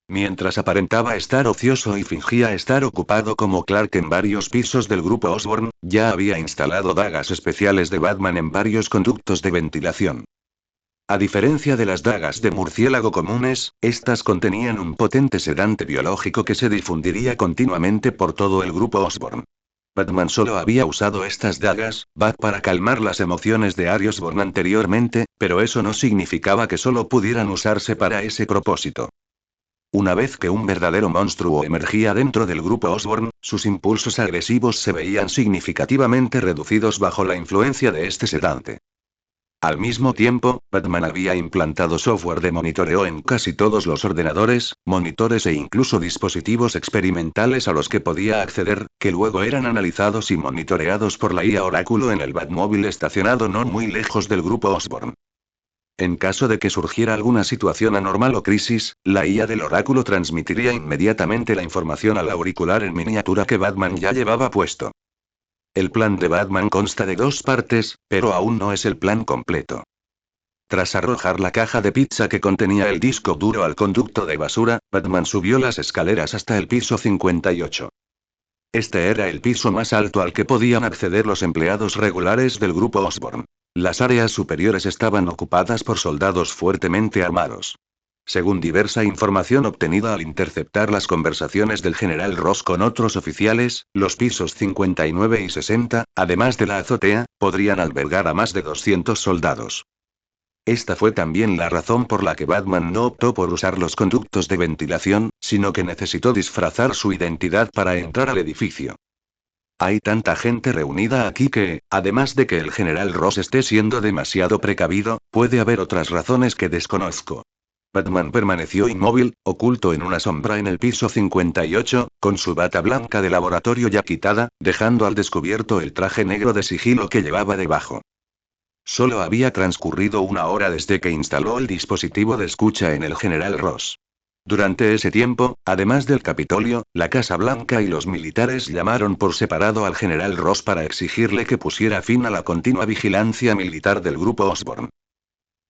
Mientras aparentaba estar ocioso y fingía estar ocupado como Clark en varios pisos del grupo Osborn, ya había instalado dagas especiales de Batman en varios conductos de ventilación. A diferencia de las dagas de murciélago comunes, estas contenían un potente sedante biológico que se difundiría continuamente por todo el grupo Osborn. Batman solo había usado estas dagas, para calmar las emociones de Harry Osborn anteriormente, pero eso no significaba que solo pudieran usarse para ese propósito. Una vez que un verdadero monstruo emergía dentro del grupo Osborn, sus impulsos agresivos se veían significativamente reducidos bajo la influencia de este sedante. Al mismo tiempo, Batman había implantado software de monitoreo en casi todos los ordenadores, monitores e incluso dispositivos experimentales a los que podía acceder, que luego eran analizados y monitoreados por la IA Oráculo en el Batmóvil estacionado no muy lejos del grupo Osborn. En caso de que surgiera alguna situación anormal o crisis, la IA del Oráculo transmitiría inmediatamente la información al auricular en miniatura que Batman ya llevaba puesto. El plan de Batman consta de 2 partes, pero aún no es el plan completo. Tras arrojar la caja de pizza que contenía el disco duro al conducto de basura, Batman subió las escaleras hasta el piso 58. Este era el piso más alto al que podían acceder los empleados regulares del grupo Osborn. Las áreas superiores estaban ocupadas por soldados fuertemente armados. Según diversa información obtenida al interceptar las conversaciones del general Ross con otros oficiales, los pisos 59 y 60, además de la azotea, podrían albergar a más de 200 soldados. Esta fue también la razón por la que Batman no optó por usar los conductos de ventilación, sino que necesitó disfrazar su identidad para entrar al edificio. Hay tanta gente reunida aquí que, además de que el general Ross esté siendo demasiado precavido, puede haber otras razones que desconozco. Batman permaneció inmóvil, oculto en una sombra en el piso 58, con su bata blanca de laboratorio ya quitada, dejando al descubierto el traje negro de sigilo que llevaba debajo. Solo había transcurrido una hora desde que instaló el dispositivo de escucha en el general Ross. Durante ese tiempo, además del Capitolio, la Casa Blanca y los militares llamaron por separado al general Ross para exigirle que pusiera fin a la continua vigilancia militar del grupo Osborn.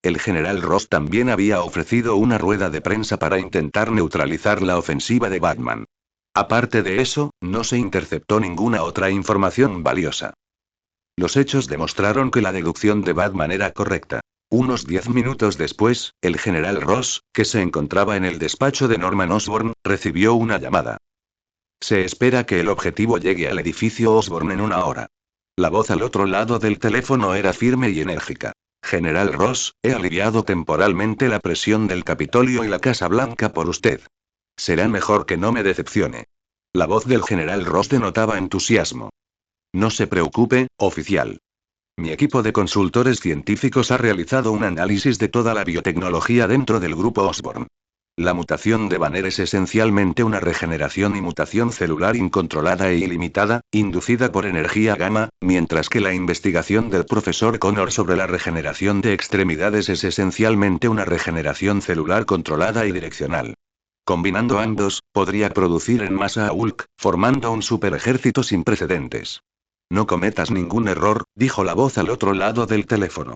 El general Ross también había ofrecido una rueda de prensa para intentar neutralizar la ofensiva de Batman. Aparte de eso, no se interceptó ninguna otra información valiosa. Los hechos demostraron que la deducción de Batman era correcta. Unos 10 minutos después, el general Ross, que se encontraba en el despacho de Norman Osborn, recibió una llamada. Se espera que el objetivo llegue al edificio Osborn en una hora. La voz al otro lado del teléfono era firme y enérgica. General Ross, he aliviado temporalmente la presión del Capitolio y la Casa Blanca por usted. Será mejor que no me decepcione. La voz del general Ross denotaba entusiasmo. No se preocupe, oficial. Mi equipo de consultores científicos ha realizado un análisis de toda la biotecnología dentro del grupo Osborn. La mutación de Banner es esencialmente una regeneración y mutación celular incontrolada e ilimitada, inducida por energía gamma, mientras que la investigación del profesor Connor sobre la regeneración de extremidades es esencialmente una regeneración celular controlada y direccional. Combinando ambos, podría producir en masa a Hulk, formando un superejército sin precedentes. No cometas ningún error, dijo la voz al otro lado del teléfono.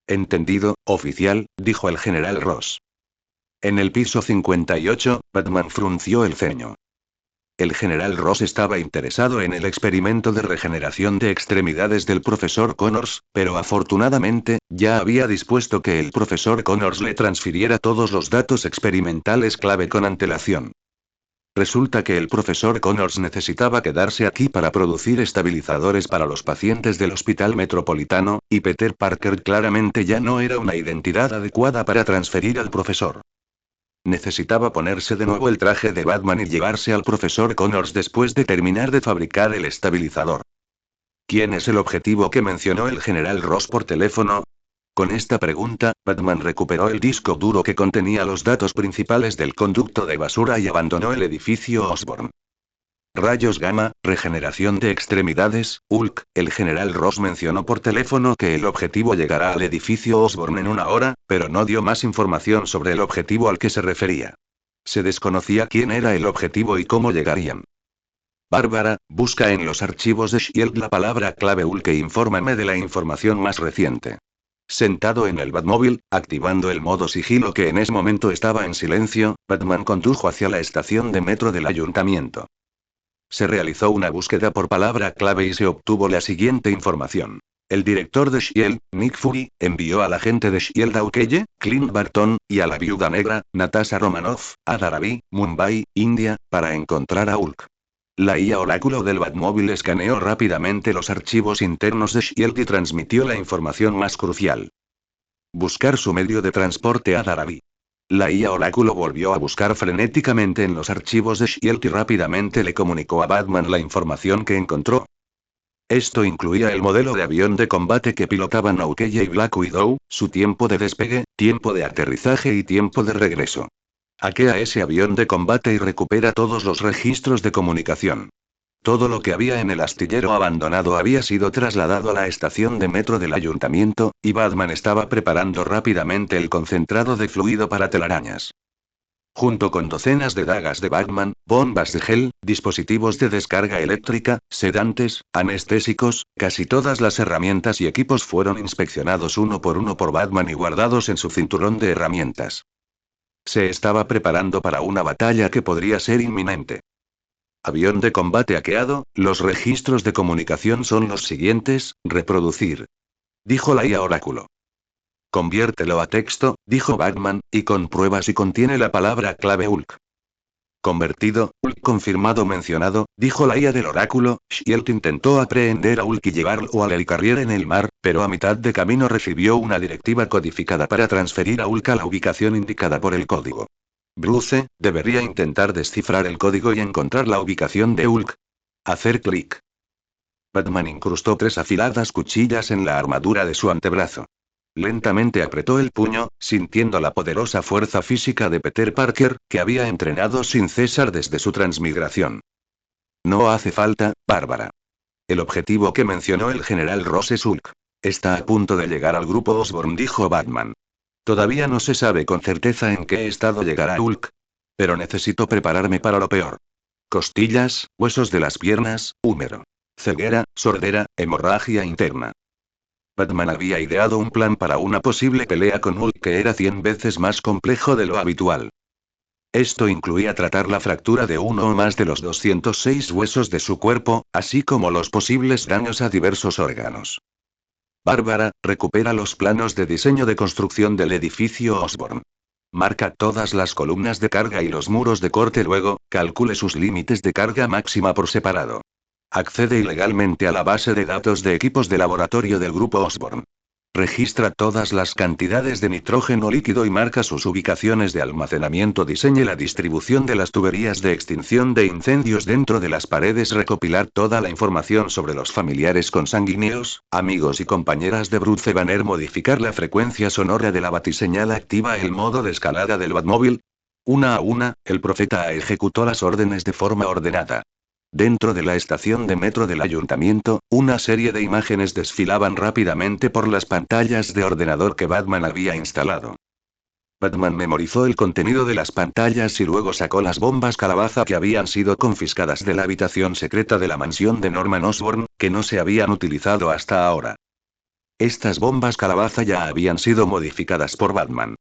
Entendido, oficial, dijo el general Ross. En el piso 58, Batman frunció el ceño. El general Ross estaba interesado en el experimento de regeneración de extremidades del profesor Connors, pero afortunadamente, ya había dispuesto que el profesor Connors le transfiriera todos los datos experimentales clave con antelación. Resulta que el profesor Connors necesitaba quedarse aquí para producir estabilizadores para los pacientes del Hospital Metropolitano, y Peter Parker claramente ya no era una identidad adecuada para transferir al profesor. Necesitaba ponerse de nuevo el traje de Batman y llevarse al profesor Connors después de terminar de fabricar el estabilizador. ¿Quién es el objetivo que mencionó el general Ross por teléfono? Con esta pregunta, Batman recuperó el disco duro que contenía los datos principales del conducto de basura y abandonó el edificio Osborn. Rayos gamma, regeneración de extremidades, Hulk. El general Ross mencionó por teléfono que el objetivo llegará al edificio Osborn en una hora, pero no dio más información sobre el objetivo al que se refería. Se desconocía quién era el objetivo y cómo llegarían. Bárbara, busca en los archivos de S.H.I.E.L.D. la palabra clave Hulk e infórmame de la información más reciente. Sentado en el Batmóvil, activando el modo sigilo que en ese momento estaba en silencio, Batman condujo hacia la estación de metro del ayuntamiento. Se realizó una búsqueda por palabra clave y se obtuvo la siguiente información. El director de S.H.I.E.L.D., Nick Fury, envió al agente de S.H.I.E.L.D. a Ukeye, Clint Barton, y a la viuda negra, Natasha Romanoff, a Dharavi, Mumbai, India, para encontrar a Hulk. La IA oráculo del Batmóvil escaneó rápidamente los archivos internos de S.H.I.E.L.D. y transmitió la información más crucial. Buscar su medio de transporte a Dharavi. La IA oráculo volvió a buscar frenéticamente en los archivos de S.H.I.E.L.D. y rápidamente le comunicó a Batman la información que encontró. Esto incluía el modelo de avión de combate que pilotaban Ukeye y Black Widow, su tiempo de despegue, tiempo de aterrizaje y tiempo de regreso. Hackea ese avión de combate y recupera todos los registros de comunicación. Todo lo que había en el astillero abandonado había sido trasladado a la estación de metro del ayuntamiento, y Batman estaba preparando rápidamente el concentrado de fluido para telarañas. Junto con docenas de dagas de Batman, bombas de gel, dispositivos de descarga eléctrica, sedantes, anestésicos, casi todas las herramientas y equipos fueron inspeccionados uno por Batman y guardados en su cinturón de herramientas. Se estaba preparando para una batalla que podría ser inminente. Avión de combate hackeado, los registros de comunicación son los siguientes, reproducir. Dijo la IA oráculo. Conviértelo a texto, dijo Batman, y comprueba si contiene la palabra clave Hulk. Convertido, Hulk confirmado mencionado, dijo la IA del oráculo. Shield intentó aprehender a Hulk y llevarlo al Helicarrier en el mar, pero a mitad de camino recibió una directiva codificada para transferir a Hulk a la ubicación indicada por el código. Bruce, debería intentar descifrar el código y encontrar la ubicación de Hulk. Hacer clic. Batman incrustó 3 afiladas cuchillas en la armadura de su antebrazo. Lentamente apretó el puño, sintiendo la poderosa fuerza física de Peter Parker, que había entrenado sin cesar desde su transmigración. No hace falta, Bárbara. El objetivo que mencionó el general Ross es Hulk. Está a punto de llegar al grupo Osborn, dijo Batman. Todavía no se sabe con certeza en qué estado llegará Hulk. Pero necesito prepararme para lo peor. Costillas, huesos de las piernas, húmero. Ceguera, sordera, hemorragia interna. Batman había ideado un plan para una posible pelea con Hulk que era 100 veces más complejo de lo habitual. Esto incluía tratar la fractura de uno o más de los 206 huesos de su cuerpo, así como los posibles daños a diversos órganos. Bárbara, recupera los planos de diseño de construcción del edificio Osborn. Marca todas las columnas de carga y los muros de corte, luego, calcule sus límites de carga máxima por separado. Accede ilegalmente a la base de datos de equipos de laboratorio del grupo Osborn. Registra todas las cantidades de nitrógeno líquido y marca sus ubicaciones de almacenamiento. Diseñe la distribución de las tuberías de extinción de incendios dentro de las paredes. Recopilar toda la información sobre los familiares consanguíneos, amigos y compañeras de Bruce Banner. Modificar la frecuencia sonora de la batiseñal. Activa el modo de escalada del Batmóvil. Una a una, el profeta ejecutó las órdenes de forma ordenada. Dentro de la estación de metro del ayuntamiento, una serie de imágenes desfilaban rápidamente por las pantallas de ordenador que Batman había instalado. Batman memorizó el contenido de las pantallas y luego sacó las bombas calabaza que habían sido confiscadas de la habitación secreta de la mansión de Norman Osborn, que no se habían utilizado hasta ahora. Estas bombas calabaza ya habían sido modificadas por Batman.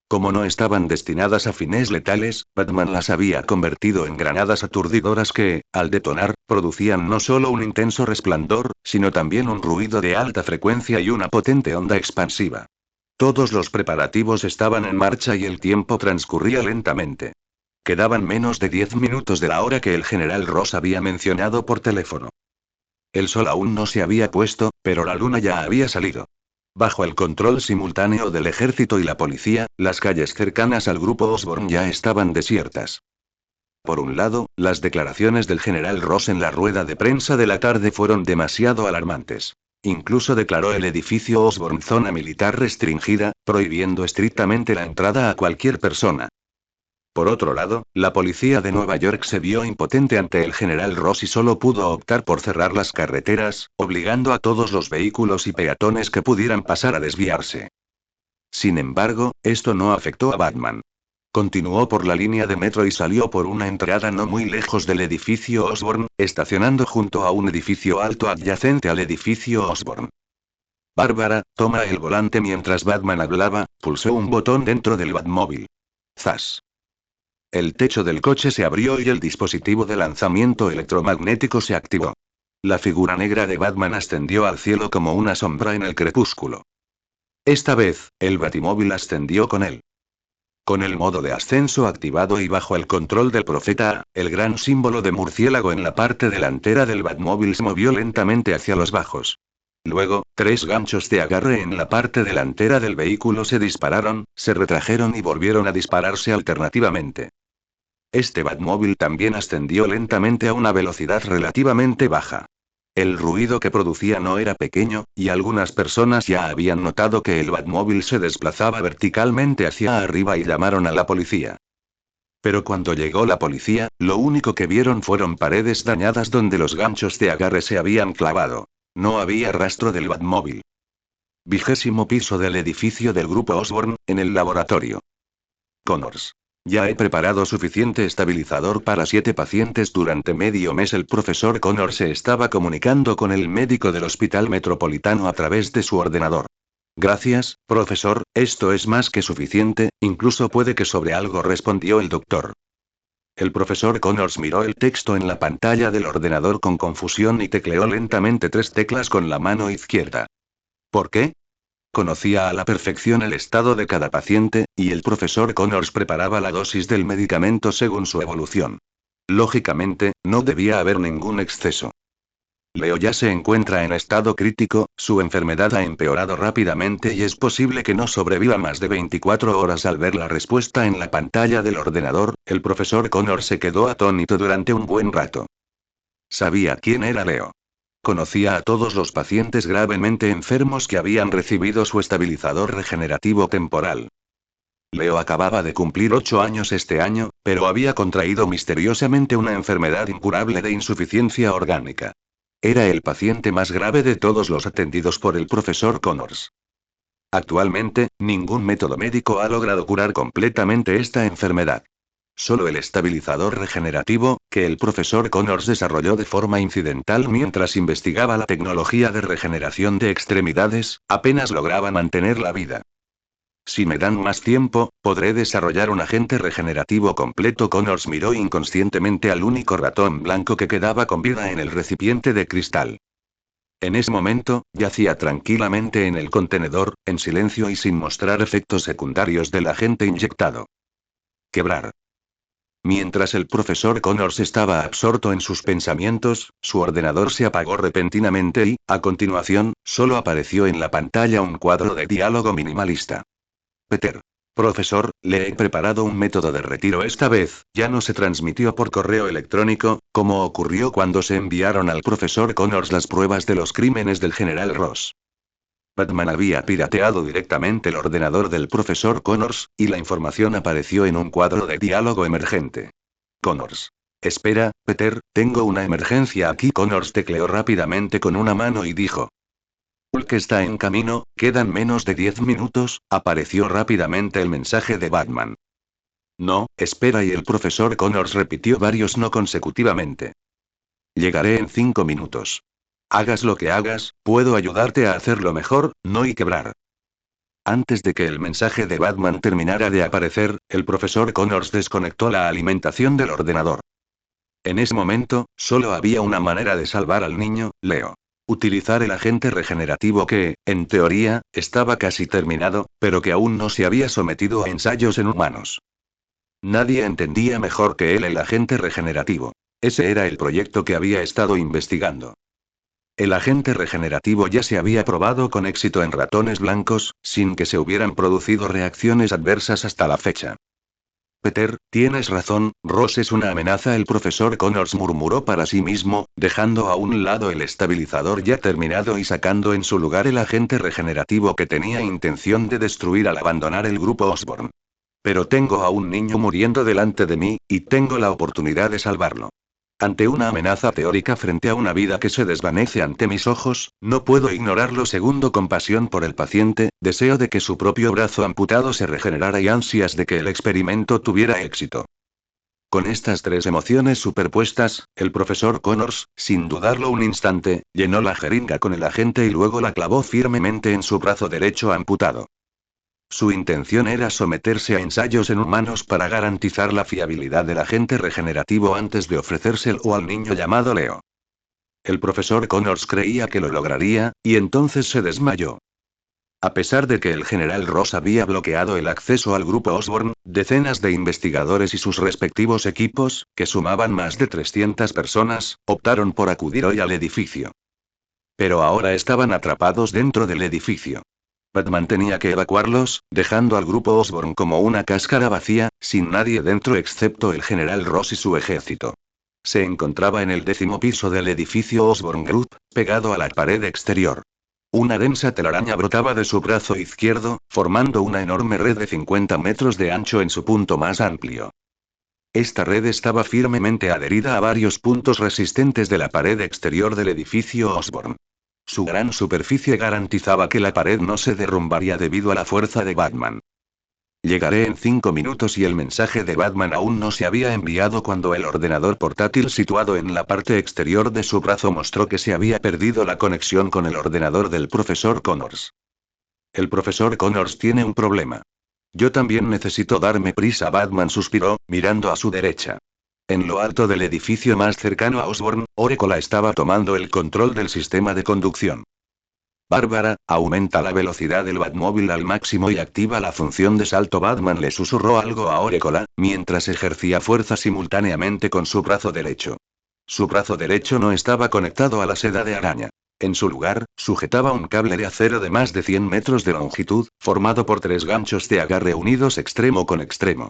Como no estaban destinadas a fines letales, Batman las había convertido en granadas aturdidoras que, al detonar, producían no solo un intenso resplandor, sino también un ruido de alta frecuencia y una potente onda expansiva. Todos los preparativos estaban en marcha y el tiempo transcurría lentamente. Quedaban menos de 10 minutos de la hora que el general Ross había mencionado por teléfono. El sol aún no se había puesto, pero la luna ya había salido. Bajo el control simultáneo del ejército y la policía, las calles cercanas al grupo Osborn ya estaban desiertas. Por un lado, las declaraciones del general Ross en la rueda de prensa de la tarde fueron demasiado alarmantes. Incluso declaró el edificio Osborn zona militar restringida, prohibiendo estrictamente la entrada a cualquier persona. Por otro lado, la policía de Nueva York se vio impotente ante el general Ross y solo pudo optar por cerrar las carreteras, obligando a todos los vehículos y peatones que pudieran pasar a desviarse. Sin embargo, esto no afectó a Batman. Continuó por la línea de metro y salió por una entrada no muy lejos del edificio Osborn, estacionando junto a un edificio alto adyacente al edificio Osborn. Bárbara, toma el volante. Mientras Batman hablaba, pulsó un botón dentro del Batmóvil. ¡Zas! El techo del coche se abrió y el dispositivo de lanzamiento electromagnético se activó. La figura negra de Batman ascendió al cielo como una sombra en el crepúsculo. Esta vez, el Batimóvil ascendió con él. Con el modo de ascenso activado y bajo el control del profeta, el gran símbolo de murciélago en la parte delantera del Batmóvil se movió lentamente hacia los bajos. Luego, 3 ganchos de agarre en la parte delantera del vehículo se dispararon, se retrajeron y volvieron a dispararse alternativamente. Este Batmóvil también ascendió lentamente a una velocidad relativamente baja. El ruido que producía no era pequeño, y algunas personas ya habían notado que el Batmóvil se desplazaba verticalmente hacia arriba y llamaron a la policía. Pero cuando llegó la policía, lo único que vieron fueron paredes dañadas donde los ganchos de agarre se habían clavado. No había rastro del Batmóvil. 20º piso del edificio del grupo Osborn, en el laboratorio. Connors. Ya he preparado suficiente estabilizador para 7 pacientes durante medio mes. El profesor Connors se estaba comunicando con el médico del Hospital Metropolitano a través de su ordenador. Gracias, profesor, esto es más que suficiente, incluso puede que sobre algo, respondió el doctor. El profesor Connors miró el texto en la pantalla del ordenador con confusión y tecleó lentamente 3 teclas con la mano izquierda. ¿Por qué? Conocía a la perfección el estado de cada paciente, y el profesor Connors preparaba la dosis del medicamento según su evolución. Lógicamente, no debía haber ningún exceso. Leo ya se encuentra en estado crítico, su enfermedad ha empeorado rápidamente y es posible que no sobreviva más de 24 horas. Al ver la respuesta en la pantalla del ordenador, el profesor Connors se quedó atónito durante un buen rato. Sabía quién era Leo. Conocía a todos los pacientes gravemente enfermos que habían recibido su estabilizador regenerativo temporal. Leo acababa de cumplir 8 años este año, pero había contraído misteriosamente una enfermedad incurable de insuficiencia orgánica. Era el paciente más grave de todos los atendidos por el profesor Connors. Actualmente, ningún método médico ha logrado curar completamente esta enfermedad. Solo el estabilizador regenerativo, que el profesor Connors desarrolló de forma incidental mientras investigaba la tecnología de regeneración de extremidades, apenas lograba mantener la vida. Si me dan más tiempo, podré desarrollar un agente regenerativo completo. Connors miró inconscientemente al único ratón blanco que quedaba con vida en el recipiente de cristal. En ese momento, yacía tranquilamente en el contenedor, en silencio y sin mostrar efectos secundarios del agente inyectado. Quebrar. Mientras el profesor Connors estaba absorto en sus pensamientos, su ordenador se apagó repentinamente y, a continuación, solo apareció en la pantalla un cuadro de diálogo minimalista. Peter. Profesor, le he preparado un método de retiro. Esta vez, ya no se transmitió por correo electrónico, como ocurrió cuando se enviaron al profesor Connors las pruebas de los crímenes del general Ross. Batman había pirateado directamente el ordenador del profesor Connors, y la información apareció en un cuadro de diálogo emergente. Connors. Espera, Peter, tengo una emergencia aquí. Connors tecleó rápidamente con una mano y dijo. Hulk está en camino, quedan menos de 10 minutos, apareció rápidamente el mensaje de Batman. No, espera, y el profesor Connors repitió varios no consecutivamente. Llegaré en 5 minutos. Hagas lo que hagas, puedo ayudarte a hacerlo mejor, no y quebrar. Antes de que el mensaje de Batman terminara de aparecer, el profesor Connors desconectó la alimentación del ordenador. En ese momento, solo había una manera de salvar al niño, Leo. Utilizar el agente regenerativo que, en teoría, estaba casi terminado, pero que aún no se había sometido a ensayos en humanos. Nadie entendía mejor que él el agente regenerativo. Ese era el proyecto que había estado investigando. El agente regenerativo ya se había probado con éxito en ratones blancos, sin que se hubieran producido reacciones adversas hasta la fecha. Peter, tienes razón, Ross es una amenaza. El profesor Connors murmuró para sí mismo, dejando a un lado el estabilizador ya terminado y sacando en su lugar el agente regenerativo que tenía intención de destruir al abandonar el grupo Osborn. Pero tengo a un niño muriendo delante de mí, y tengo la oportunidad de salvarlo. Ante una amenaza teórica frente a una vida que se desvanece ante mis ojos, no puedo ignorarlo. Segundo, compasión por el paciente, deseo de que su propio brazo amputado se regenerara y ansias de que el experimento tuviera éxito. Con estas 3 emociones superpuestas, el profesor Connors, sin dudarlo un instante, llenó la jeringa con el agente y luego la clavó firmemente en su brazo derecho amputado. Su intención era someterse a ensayos en humanos para garantizar la fiabilidad del agente regenerativo antes de ofrecérselo al niño llamado Leo. El profesor Connors creía que lo lograría, y entonces se desmayó. A pesar de que el general Ross había bloqueado el acceso al grupo Osborn, decenas de investigadores y sus respectivos equipos, que sumaban más de 300 personas, optaron por acudir hoy al edificio. Pero ahora estaban atrapados dentro del edificio. Batman tenía que evacuarlos, dejando al grupo Osborn como una cáscara vacía, sin nadie dentro excepto el general Ross y su ejército. Se encontraba en el 10º piso del edificio Osborn Group, pegado a la pared exterior. Una densa telaraña brotaba de su brazo izquierdo, formando una enorme red de 50 metros de ancho en su punto más amplio. Esta red estaba firmemente adherida a varios puntos resistentes de la pared exterior del edificio Osborn. Su gran superficie garantizaba que la pared no se derrumbaría debido a la fuerza de Batman. Llegaré en 5 minutos, y el mensaje de Batman aún no se había enviado cuando el ordenador portátil situado en la parte exterior de su brazo mostró que se había perdido la conexión con el ordenador del profesor Connors. El profesor Connors tiene un problema. Yo también necesito darme prisa. Batman suspiró, mirando a su derecha. En lo alto del edificio más cercano a Osborn, Orecola estaba tomando el control del sistema de conducción. Bárbara, aumenta la velocidad del Batmóvil al máximo y activa la función de salto. Batman le susurró algo a Orecola, mientras ejercía fuerza simultáneamente con su brazo derecho. Su brazo derecho no estaba conectado a la seda de araña. En su lugar, sujetaba un cable de acero de más de 100 metros de longitud, formado por 3 ganchos de agarre unidos extremo con extremo.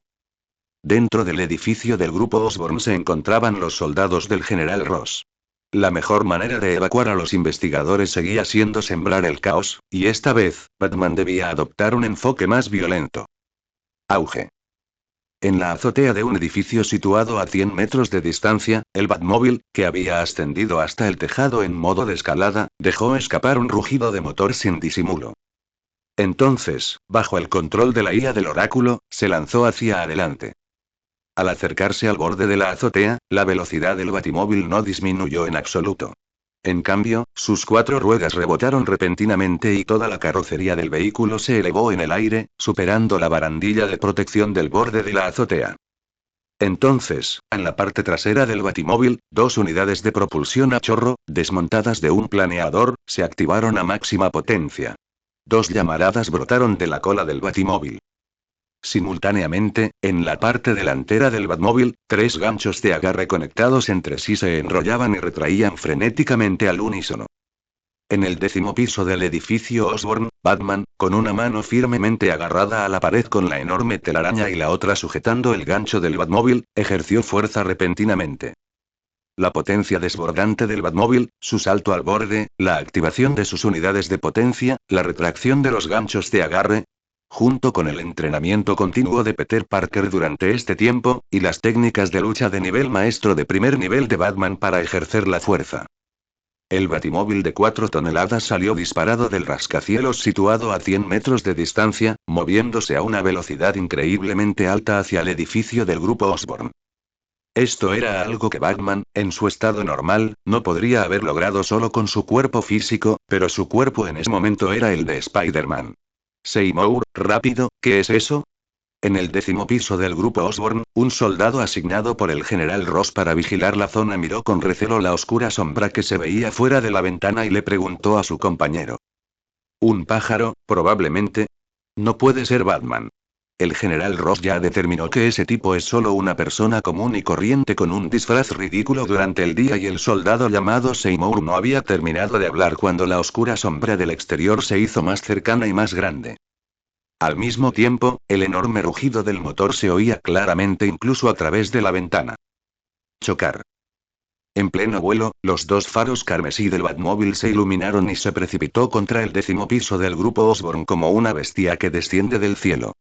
Dentro del edificio del grupo Osborn se encontraban los soldados del general Ross. La mejor manera de evacuar a los investigadores seguía siendo sembrar el caos, y esta vez, Batman debía adoptar un enfoque más violento. Auge. En la azotea de un edificio situado a 100 metros de distancia, el Batmóvil, que había ascendido hasta el tejado en modo de escalada, dejó escapar un rugido de motor sin disimulo. Entonces, bajo el control de la IA del oráculo, se lanzó hacia adelante. Al acercarse al borde de la azotea, la velocidad del Batimóvil no disminuyó en absoluto. En cambio, sus 4 ruedas rebotaron repentinamente y toda la carrocería del vehículo se elevó en el aire, superando la barandilla de protección del borde de la azotea. Entonces, en la parte trasera del Batimóvil, 2 unidades de propulsión a chorro, desmontadas de un planeador, se activaron a máxima potencia. 2 llamaradas brotaron de la cola del Batimóvil. Simultáneamente, en la parte delantera del Batmóvil, 3 ganchos de agarre conectados entre sí se enrollaban y retraían frenéticamente al unísono. En el 10º piso del edificio Osborn, Batman, con una mano firmemente agarrada a la pared con la enorme telaraña y la otra sujetando el gancho del Batmóvil, ejerció fuerza repentinamente. La potencia desbordante del Batmóvil, su salto al borde, la activación de sus unidades de potencia, la retracción de los ganchos de agarre, junto con el entrenamiento continuo de Peter Parker durante este tiempo, y las técnicas de lucha de nivel maestro de primer nivel de Batman para ejercer la fuerza. El Batimóvil de 4 toneladas salió disparado del rascacielos situado a 100 metros de distancia, moviéndose a una velocidad increíblemente alta hacia el edificio del grupo Osborn. Esto era algo que Batman, en su estado normal, no podría haber logrado solo con su cuerpo físico, pero su cuerpo en ese momento era el de Spider-Man. Seymour, rápido, ¿qué es eso? En el 10º piso del grupo Osborn, un soldado asignado por el general Ross para vigilar la zona miró con recelo la oscura sombra que se veía fuera de la ventana y le preguntó a su compañero. ¿Un pájaro, probablemente? No puede ser Batman. El general Ross ya determinó que ese tipo es solo una persona común y corriente con un disfraz ridículo durante el día y el soldado llamado Seymour no había terminado de hablar cuando la oscura sombra del exterior se hizo más cercana y más grande. Al mismo tiempo, el enorme rugido del motor se oía claramente incluso a través de la ventana. Chocar. En pleno vuelo, los 2 faros carmesí del Batmóvil se iluminaron y se precipitó contra el 10º piso del grupo Osborn como una bestia que desciende del cielo.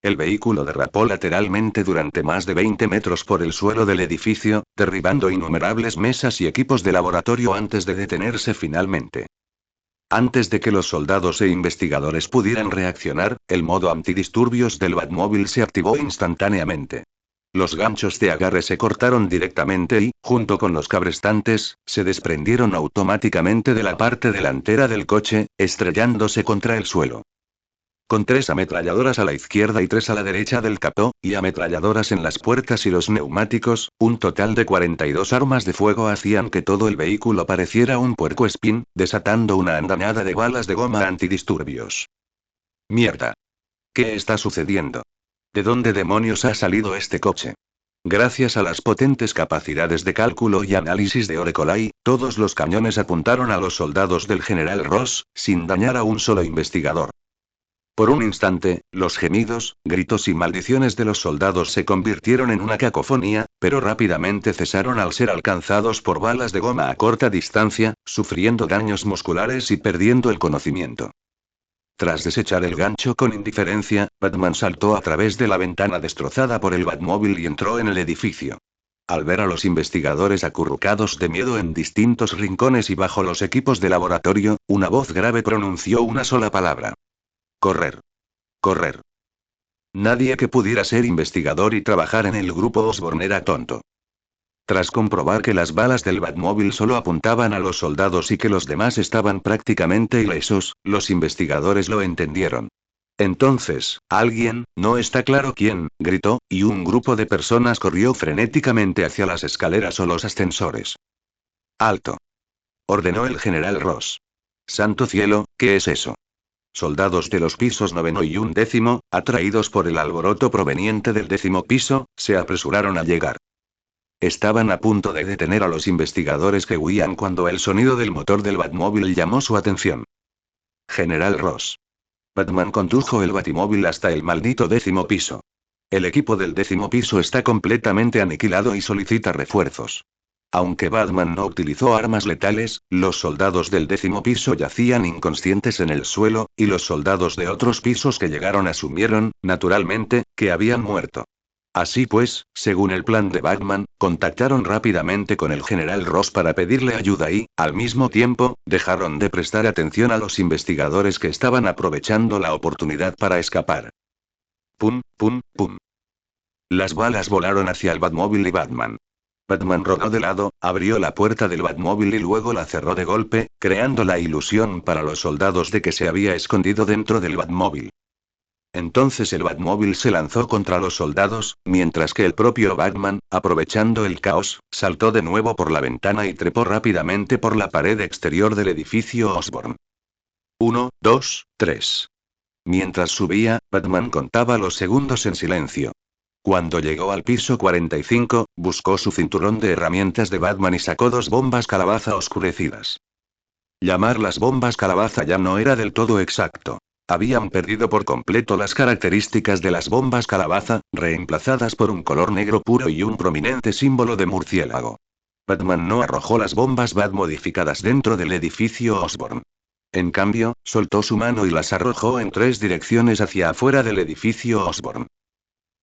El vehículo derrapó lateralmente durante más de 20 metros por el suelo del edificio, derribando innumerables mesas y equipos de laboratorio antes de detenerse finalmente. Antes de que los soldados e investigadores pudieran reaccionar, el modo antidisturbios del Batmóvil se activó instantáneamente. Los ganchos de agarre se cortaron directamente y, junto con los cabrestantes, se desprendieron automáticamente de la parte delantera del coche, estrellándose contra el suelo. Con 3 ametralladoras a la izquierda y 3 a la derecha del capó, y ametralladoras en las puertas y los neumáticos, un total de 42 armas de fuego hacían que todo el vehículo pareciera un puercoespín, desatando una andanada de balas de goma antidisturbios. ¡Mierda! ¿Qué está sucediendo? ¿De dónde demonios ha salido este coche? Gracias a las potentes capacidades de cálculo y análisis de Orecolai, todos los cañones apuntaron a los soldados del general Ross, sin dañar a un solo investigador. Por un instante, los gemidos, gritos y maldiciones de los soldados se convirtieron en una cacofonía, pero rápidamente cesaron al ser alcanzados por balas de goma a corta distancia, sufriendo daños musculares y perdiendo el conocimiento. Tras desechar el gancho con indiferencia, Batman saltó a través de la ventana destrozada por el Batmóvil y entró en el edificio. Al ver a los investigadores acurrucados de miedo en distintos rincones y bajo los equipos de laboratorio, una voz grave pronunció una sola palabra. Correr. Correr. Nadie que pudiera ser investigador y trabajar en el grupo Osborn era tonto. Tras comprobar que las balas del Batmóvil solo apuntaban a los soldados y que los demás estaban prácticamente ilesos, los investigadores lo entendieron. Entonces, alguien, no está claro quién, gritó, y un grupo de personas corrió frenéticamente hacia las escaleras o los ascensores. ¡Alto! Ordenó el general Ross. Santo cielo, ¿qué es eso? Soldados de los pisos 9 y 11, atraídos por el alboroto proveniente del 10º piso, se apresuraron a llegar. Estaban a punto de detener a los investigadores que huían cuando el sonido del motor del Batmóvil llamó su atención. General Ross. Batman condujo el Batimóvil hasta el maldito 10º piso. El equipo del 10º piso está completamente aniquilado y solicita refuerzos. Aunque Batman no utilizó armas letales, los soldados del 10º piso yacían inconscientes en el suelo, y los soldados de otros pisos que llegaron asumieron, naturalmente, que habían muerto. Así pues, según el plan de Batman, contactaron rápidamente con el general Ross para pedirle ayuda y, al mismo tiempo, dejaron de prestar atención a los investigadores que estaban aprovechando la oportunidad para escapar. Pum, pum, pum. Las balas volaron hacia el Batmóvil y Batman. Batman rodó de lado, abrió la puerta del Batmóvil y luego la cerró de golpe, creando la ilusión para los soldados de que se había escondido dentro del Batmóvil. Entonces el Batmóvil se lanzó contra los soldados, mientras que el propio Batman, aprovechando el caos, saltó de nuevo por la ventana y trepó rápidamente por la pared exterior del edificio Osborn. 1, 2, 3. Mientras subía, Batman contaba los segundos en silencio. Cuando llegó al piso 45, buscó su cinturón de herramientas de Batman y sacó 2 bombas calabaza oscurecidas. Llamar las bombas calabaza ya no era del todo exacto. Habían perdido por completo las características de las bombas calabaza, reemplazadas por un color negro puro y un prominente símbolo de murciélago. Batman no arrojó las bombas Bat modificadas dentro del edificio Osborn. En cambio, soltó su mano y las arrojó en 3 direcciones hacia afuera del edificio Osborn.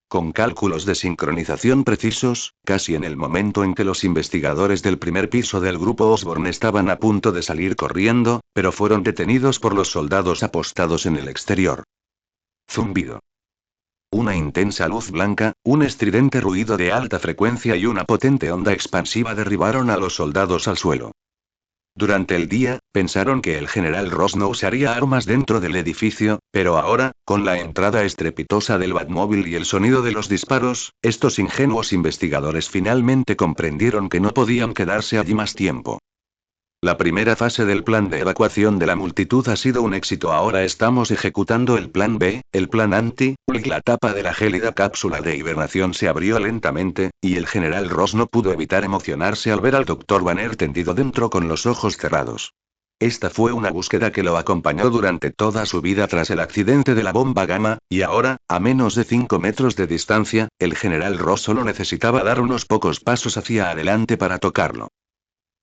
Con cálculos de sincronización precisos, casi en el momento en que los investigadores del primer piso del grupo Osborn estaban a punto de salir corriendo, pero fueron detenidos por los soldados apostados en el exterior. Zumbido. Una intensa luz blanca, un estridente ruido de alta frecuencia y una potente onda expansiva derribaron a los soldados al suelo. Durante el día, pensaron que el general Ross no usaría armas dentro del edificio, pero ahora, con la entrada estrepitosa del Batmóvil y el sonido de los disparos, estos ingenuos investigadores finalmente comprendieron que no podían quedarse allí más tiempo. La primera fase del plan de evacuación de la multitud ha sido un éxito. Ahora estamos ejecutando el plan B, el plan anti-Hulk. La tapa de la gélida cápsula de hibernación se abrió lentamente, y el general Ross no pudo evitar emocionarse al ver al Dr. Banner tendido dentro con los ojos cerrados. Esta fue una búsqueda que lo acompañó durante toda su vida tras el accidente de la bomba gamma, y ahora, a menos de 5 metros de distancia, el general Ross solo necesitaba dar unos pocos pasos hacia adelante para tocarlo.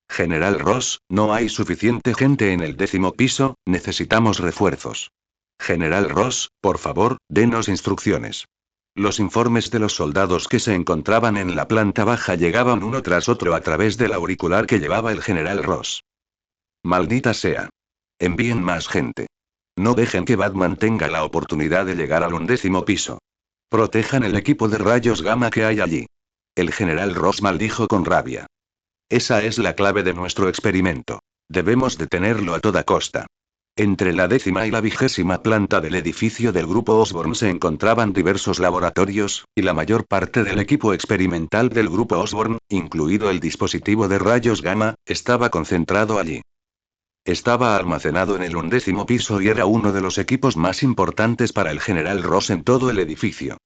General Ross, no hay suficiente gente en el 10º piso, necesitamos refuerzos. General Ross, por favor, denos instrucciones. Los informes de los soldados que se encontraban en la planta baja llegaban uno tras otro a través del auricular que llevaba el general Ross. Maldita sea. Envíen más gente. No dejen que Batman tenga la oportunidad de llegar al 11º piso. Protejan el equipo de rayos gamma que hay allí. El general Ross maldijo con rabia. Esa es la clave de nuestro experimento. Debemos detenerlo a toda costa. Entre la 10ª y la 20ª planta del edificio del grupo Osborn se encontraban diversos laboratorios, y la mayor parte del equipo experimental del grupo Osborn, incluido el dispositivo de rayos gamma, estaba concentrado allí. Estaba almacenado en el 11º piso y era uno de los equipos más importantes para el general Ross en todo el edificio.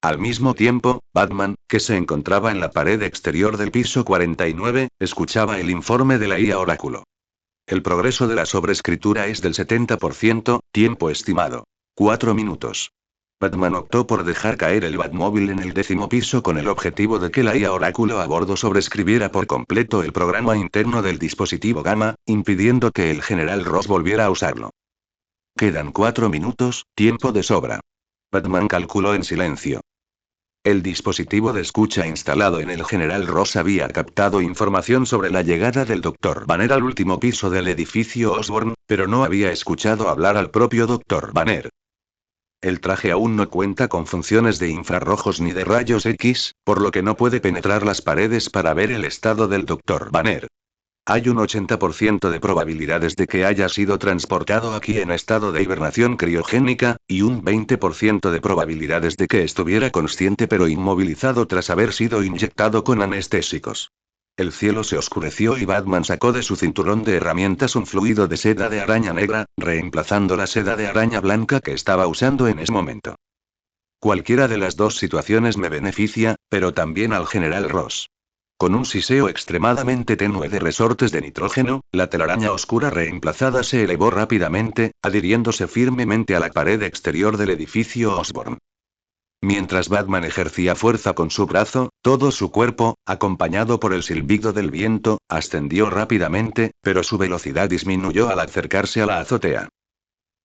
Al mismo tiempo, Batman, que se encontraba en la pared exterior del piso 49, escuchaba el informe de la IA Oráculo. El progreso de la sobreescritura es del 70%, tiempo estimado. 4 minutos. Batman optó por dejar caer el Batmóvil en el 10º piso con el objetivo de que la IA Oráculo a bordo sobreescribiera por completo el programa interno del dispositivo Gamma, impidiendo que el general Ross volviera a usarlo. Quedan 4 minutos, tiempo de sobra. Batman calculó en silencio. El dispositivo de escucha instalado en el general Ross había captado información sobre la llegada del Dr. Banner al último piso del edificio Osborn, pero no había escuchado hablar al propio Dr. Banner. El traje aún no cuenta con funciones de infrarrojos ni de rayos X, por lo que no puede penetrar las paredes para ver el estado del Dr. Banner. Hay un 80% de probabilidades de que haya sido transportado aquí en estado de hibernación criogénica, y un 20% de probabilidades de que estuviera consciente pero inmovilizado tras haber sido inyectado con anestésicos. El cielo se oscureció y Batman sacó de su cinturón de herramientas un fluido de seda de araña negra, reemplazando la seda de araña blanca que estaba usando en ese momento. Cualquiera de las dos situaciones me beneficia, pero también al general Ross. Con un siseo extremadamente tenue de resortes de nitrógeno, la telaraña oscura reemplazada se elevó rápidamente, adhiriéndose firmemente a la pared exterior del edificio Osborn. Mientras Batman ejercía fuerza con su brazo, todo su cuerpo, acompañado por el silbido del viento, ascendió rápidamente, pero su velocidad disminuyó al acercarse a la azotea.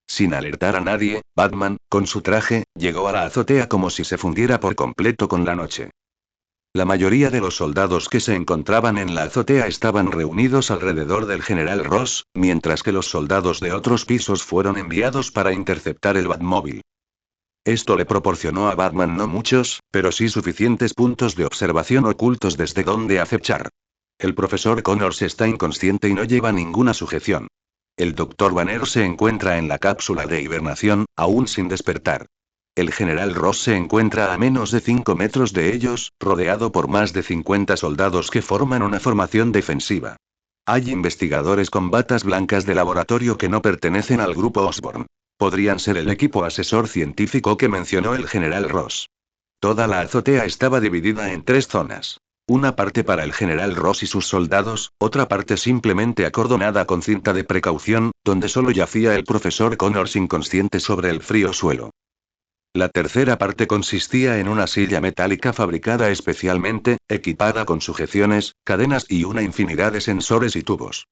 Sin alertar a nadie, Batman, con su traje, llegó a la azotea como si se fundiera por completo con la noche. La mayoría de los soldados que se encontraban en la azotea estaban reunidos alrededor del general Ross, mientras que los soldados de otros pisos fueron enviados para interceptar el Batmóvil. Esto le proporcionó a Batman no muchos, pero sí suficientes puntos de observación ocultos desde donde acechar. El profesor Connors está inconsciente y no lleva ninguna sujeción. El Dr. Banner se encuentra en la cápsula de hibernación, aún sin despertar. El general Ross se encuentra a menos de 5 metros de ellos, rodeado por más de 50 soldados que forman una formación defensiva. Hay investigadores con batas blancas de laboratorio que no pertenecen al grupo Osborn. Podrían ser el equipo asesor científico que mencionó el general Ross. Toda la azotea estaba dividida en 3 zonas. Una parte para el general Ross y sus soldados, otra parte simplemente acordonada con cinta de precaución, donde solo yacía el profesor Connors inconsciente sobre el frío suelo. La tercera parte consistía en una silla metálica fabricada especialmente, equipada con sujeciones, cadenas y una infinidad de sensores y tubos.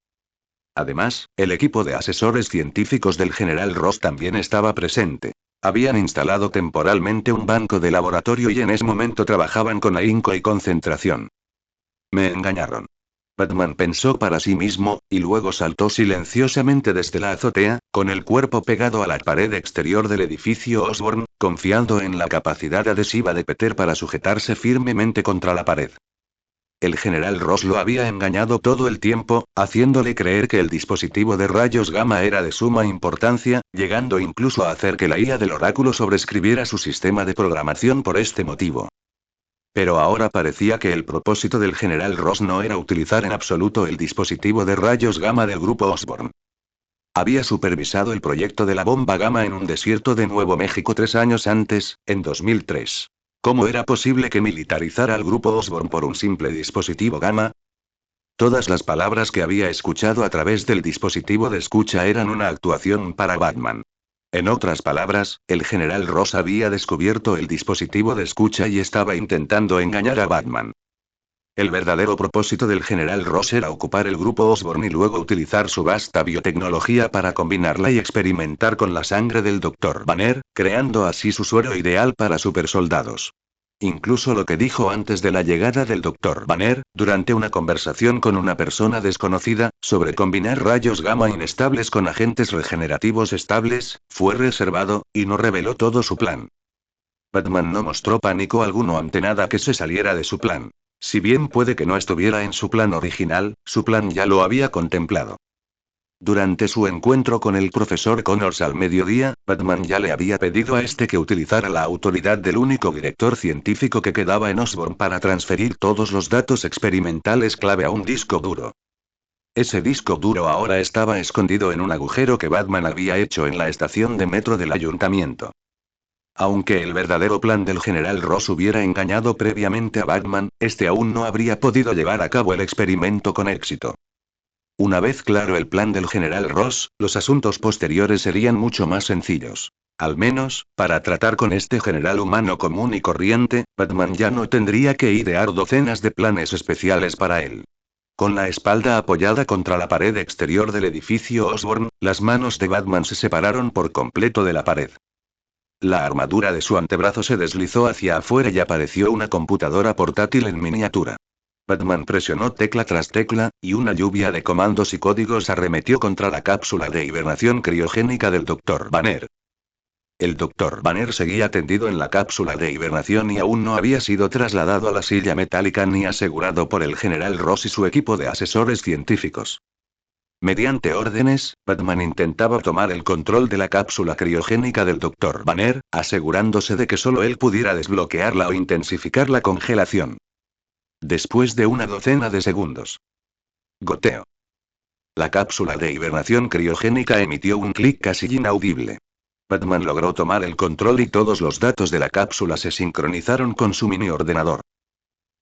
Además, el equipo de asesores científicos del general Ross también estaba presente. Habían instalado temporalmente un banco de laboratorio y en ese momento trabajaban con ahínco y concentración. Me engañaron. Batman pensó para sí mismo, y luego saltó silenciosamente desde la azotea, con el cuerpo pegado a la pared exterior del edificio Osborn, confiando en la capacidad adhesiva de Peter para sujetarse firmemente contra la pared. El general Ross lo había engañado todo el tiempo, haciéndole creer que el dispositivo de rayos gamma era de suma importancia, llegando incluso a hacer que la IA del oráculo sobreescribiera su sistema de programación por este motivo. Pero ahora parecía que el propósito del general Ross no era utilizar en absoluto el dispositivo de rayos gamma del grupo Osborn. Había supervisado el proyecto de la bomba gamma en un desierto de Nuevo México 3 años antes, en 2003. ¿Cómo era posible que militarizara al grupo Osborn por un simple dispositivo gamma? Todas las palabras que había escuchado a través del dispositivo de escucha eran una actuación para Batman. En otras palabras, el general Ross había descubierto el dispositivo de escucha y estaba intentando engañar a Batman. El verdadero propósito del general Ross era ocupar el grupo Osborn y luego utilizar su vasta biotecnología para combinarla y experimentar con la sangre del Dr. Banner, creando así su suero ideal para supersoldados. Incluso lo que dijo antes de la llegada del Dr. Banner, durante una conversación con una persona desconocida, sobre combinar rayos gamma inestables con agentes regenerativos estables, fue reservado, y no reveló todo su plan. Batman no mostró pánico alguno ante nada que se saliera de su plan. Si bien puede que no estuviera en su plan original, su plan ya lo había contemplado. Durante su encuentro con el profesor Connors al mediodía, Batman ya le había pedido a este que utilizara la autoridad del único director científico que quedaba en Osborn para transferir todos los datos experimentales clave a un disco duro. Ese disco duro ahora estaba escondido en un agujero que Batman había hecho en la estación de metro del ayuntamiento. Aunque el verdadero plan del general Ross hubiera engañado previamente a Batman, este aún no habría podido llevar a cabo el experimento con éxito. Una vez claro el plan del general Ross, los asuntos posteriores serían mucho más sencillos. Al menos, para tratar con este general humano común y corriente, Batman ya no tendría que idear docenas de planes especiales para él. Con la espalda apoyada contra la pared exterior del edificio Osborn, las manos de Batman se separaron por completo de la pared. La armadura de su antebrazo se deslizó hacia afuera y apareció una computadora portátil en miniatura. Batman presionó tecla tras tecla, y una lluvia de comandos y códigos arremetió contra la cápsula de hibernación criogénica del Dr. Banner. El Dr. Banner seguía tendido en la cápsula de hibernación y aún no había sido trasladado a la silla metálica ni asegurado por el general Ross y su equipo de asesores científicos. Mediante órdenes, Batman intentaba tomar el control de la cápsula criogénica del Dr. Banner, asegurándose de que solo él pudiera desbloquearla o intensificar la congelación. Después de una docena de segundos. Goteo. La cápsula de hibernación criogénica emitió un clic casi inaudible. Batman logró tomar el control y todos los datos de la cápsula se sincronizaron con su mini ordenador.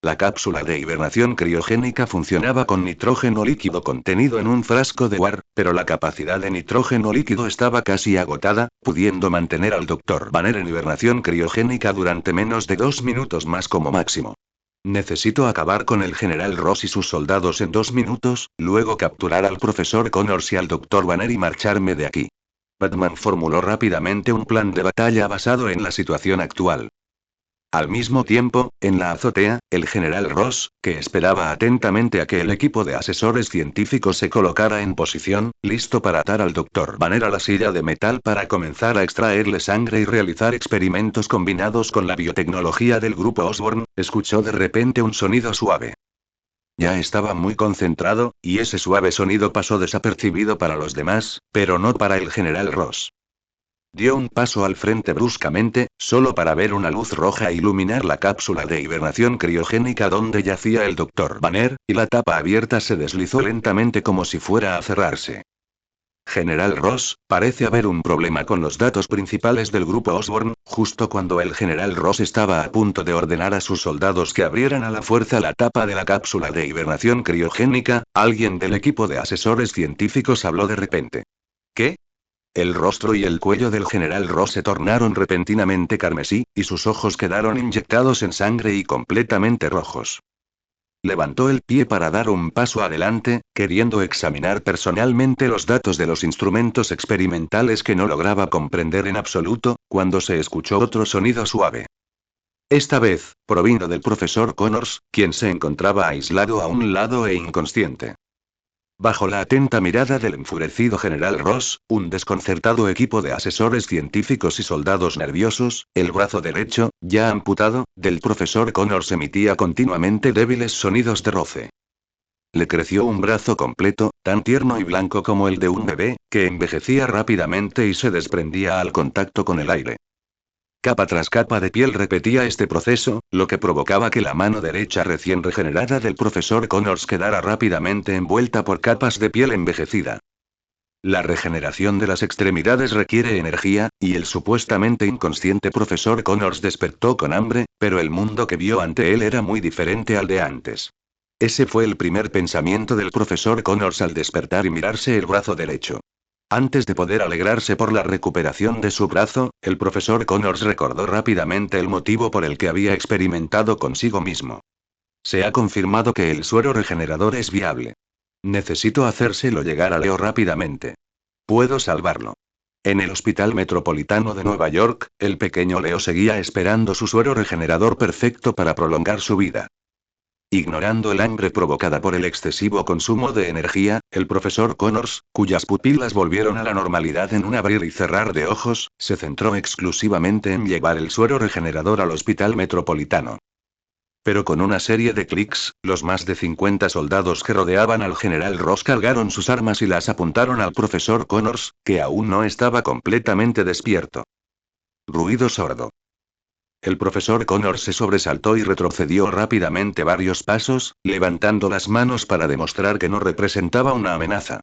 La cápsula de hibernación criogénica funcionaba con nitrógeno líquido contenido en un frasco de War, pero la capacidad de nitrógeno líquido estaba casi agotada, pudiendo mantener al Dr. Banner en hibernación criogénica durante menos de 2 minutos más como máximo. Necesito acabar con el general Ross y sus soldados en 2 minutos, luego capturar al profesor Connors y al Dr. Banner y marcharme de aquí. Batman formuló rápidamente un plan de batalla basado en la situación actual. Al mismo tiempo, en la azotea, el general Ross, que esperaba atentamente a que el equipo de asesores científicos se colocara en posición, listo para atar al Dr. Banner a la silla de metal para comenzar a extraerle sangre y realizar experimentos combinados con la biotecnología del grupo Osborn, escuchó de repente un sonido suave. Ya estaba muy concentrado, y ese suave sonido pasó desapercibido para los demás, pero no para el general Ross. Dio un paso al frente bruscamente, solo para ver una luz roja iluminar la cápsula de hibernación criogénica donde yacía el Dr. Banner, y la tapa abierta se deslizó lentamente como si fuera a cerrarse. General Ross, parece haber un problema con los datos principales del grupo Osborn. Justo cuando el general Ross estaba a punto de ordenar a sus soldados que abrieran a la fuerza la tapa de la cápsula de hibernación criogénica, alguien del equipo de asesores científicos habló de repente. ¿Qué? El rostro y el cuello del general Ross se tornaron repentinamente carmesí, y sus ojos quedaron inyectados en sangre y completamente rojos. Levantó el pie para dar un paso adelante, queriendo examinar personalmente los datos de los instrumentos experimentales que no lograba comprender en absoluto, cuando se escuchó otro sonido suave. Esta vez, provino del profesor Connors, quien se encontraba aislado a un lado e inconsciente. Bajo la atenta mirada del enfurecido general Ross, un desconcertado equipo de asesores científicos y soldados nerviosos, el brazo derecho, ya amputado, del profesor Connors emitía continuamente débiles sonidos de roce. Le creció un brazo completo, tan tierno y blanco como el de un bebé, que envejecía rápidamente y se desprendía al contacto con el aire. Capa tras capa de piel repetía este proceso, lo que provocaba que la mano derecha recién regenerada del profesor Connors quedara rápidamente envuelta por capas de piel envejecida. La regeneración de las extremidades requiere energía, y el supuestamente inconsciente profesor Connors despertó con hambre, pero el mundo que vio ante él era muy diferente al de antes. Ese fue el primer pensamiento del profesor Connors al despertar y mirarse el brazo derecho. Antes de poder alegrarse por la recuperación de su brazo, el profesor Connors recordó rápidamente el motivo por el que había experimentado consigo mismo. Se ha confirmado que el suero regenerador es viable. Necesito hacérselo llegar a Leo rápidamente. Puedo salvarlo. En el Hospital Metropolitano de Nueva York, el pequeño Leo seguía esperando su suero regenerador perfecto para prolongar su vida. Ignorando el hambre provocada por el excesivo consumo de energía, el profesor Connors, cuyas pupilas volvieron a la normalidad en un abrir y cerrar de ojos, se centró exclusivamente en llevar el suero regenerador al Hospital Metropolitano. Pero con una serie de clics, los más de 50 soldados que rodeaban al general Ross cargaron sus armas y las apuntaron al profesor Connors, que aún no estaba completamente despierto. Ruido sordo. El profesor Connors se sobresaltó y retrocedió rápidamente varios pasos, levantando las manos para demostrar que no representaba una amenaza.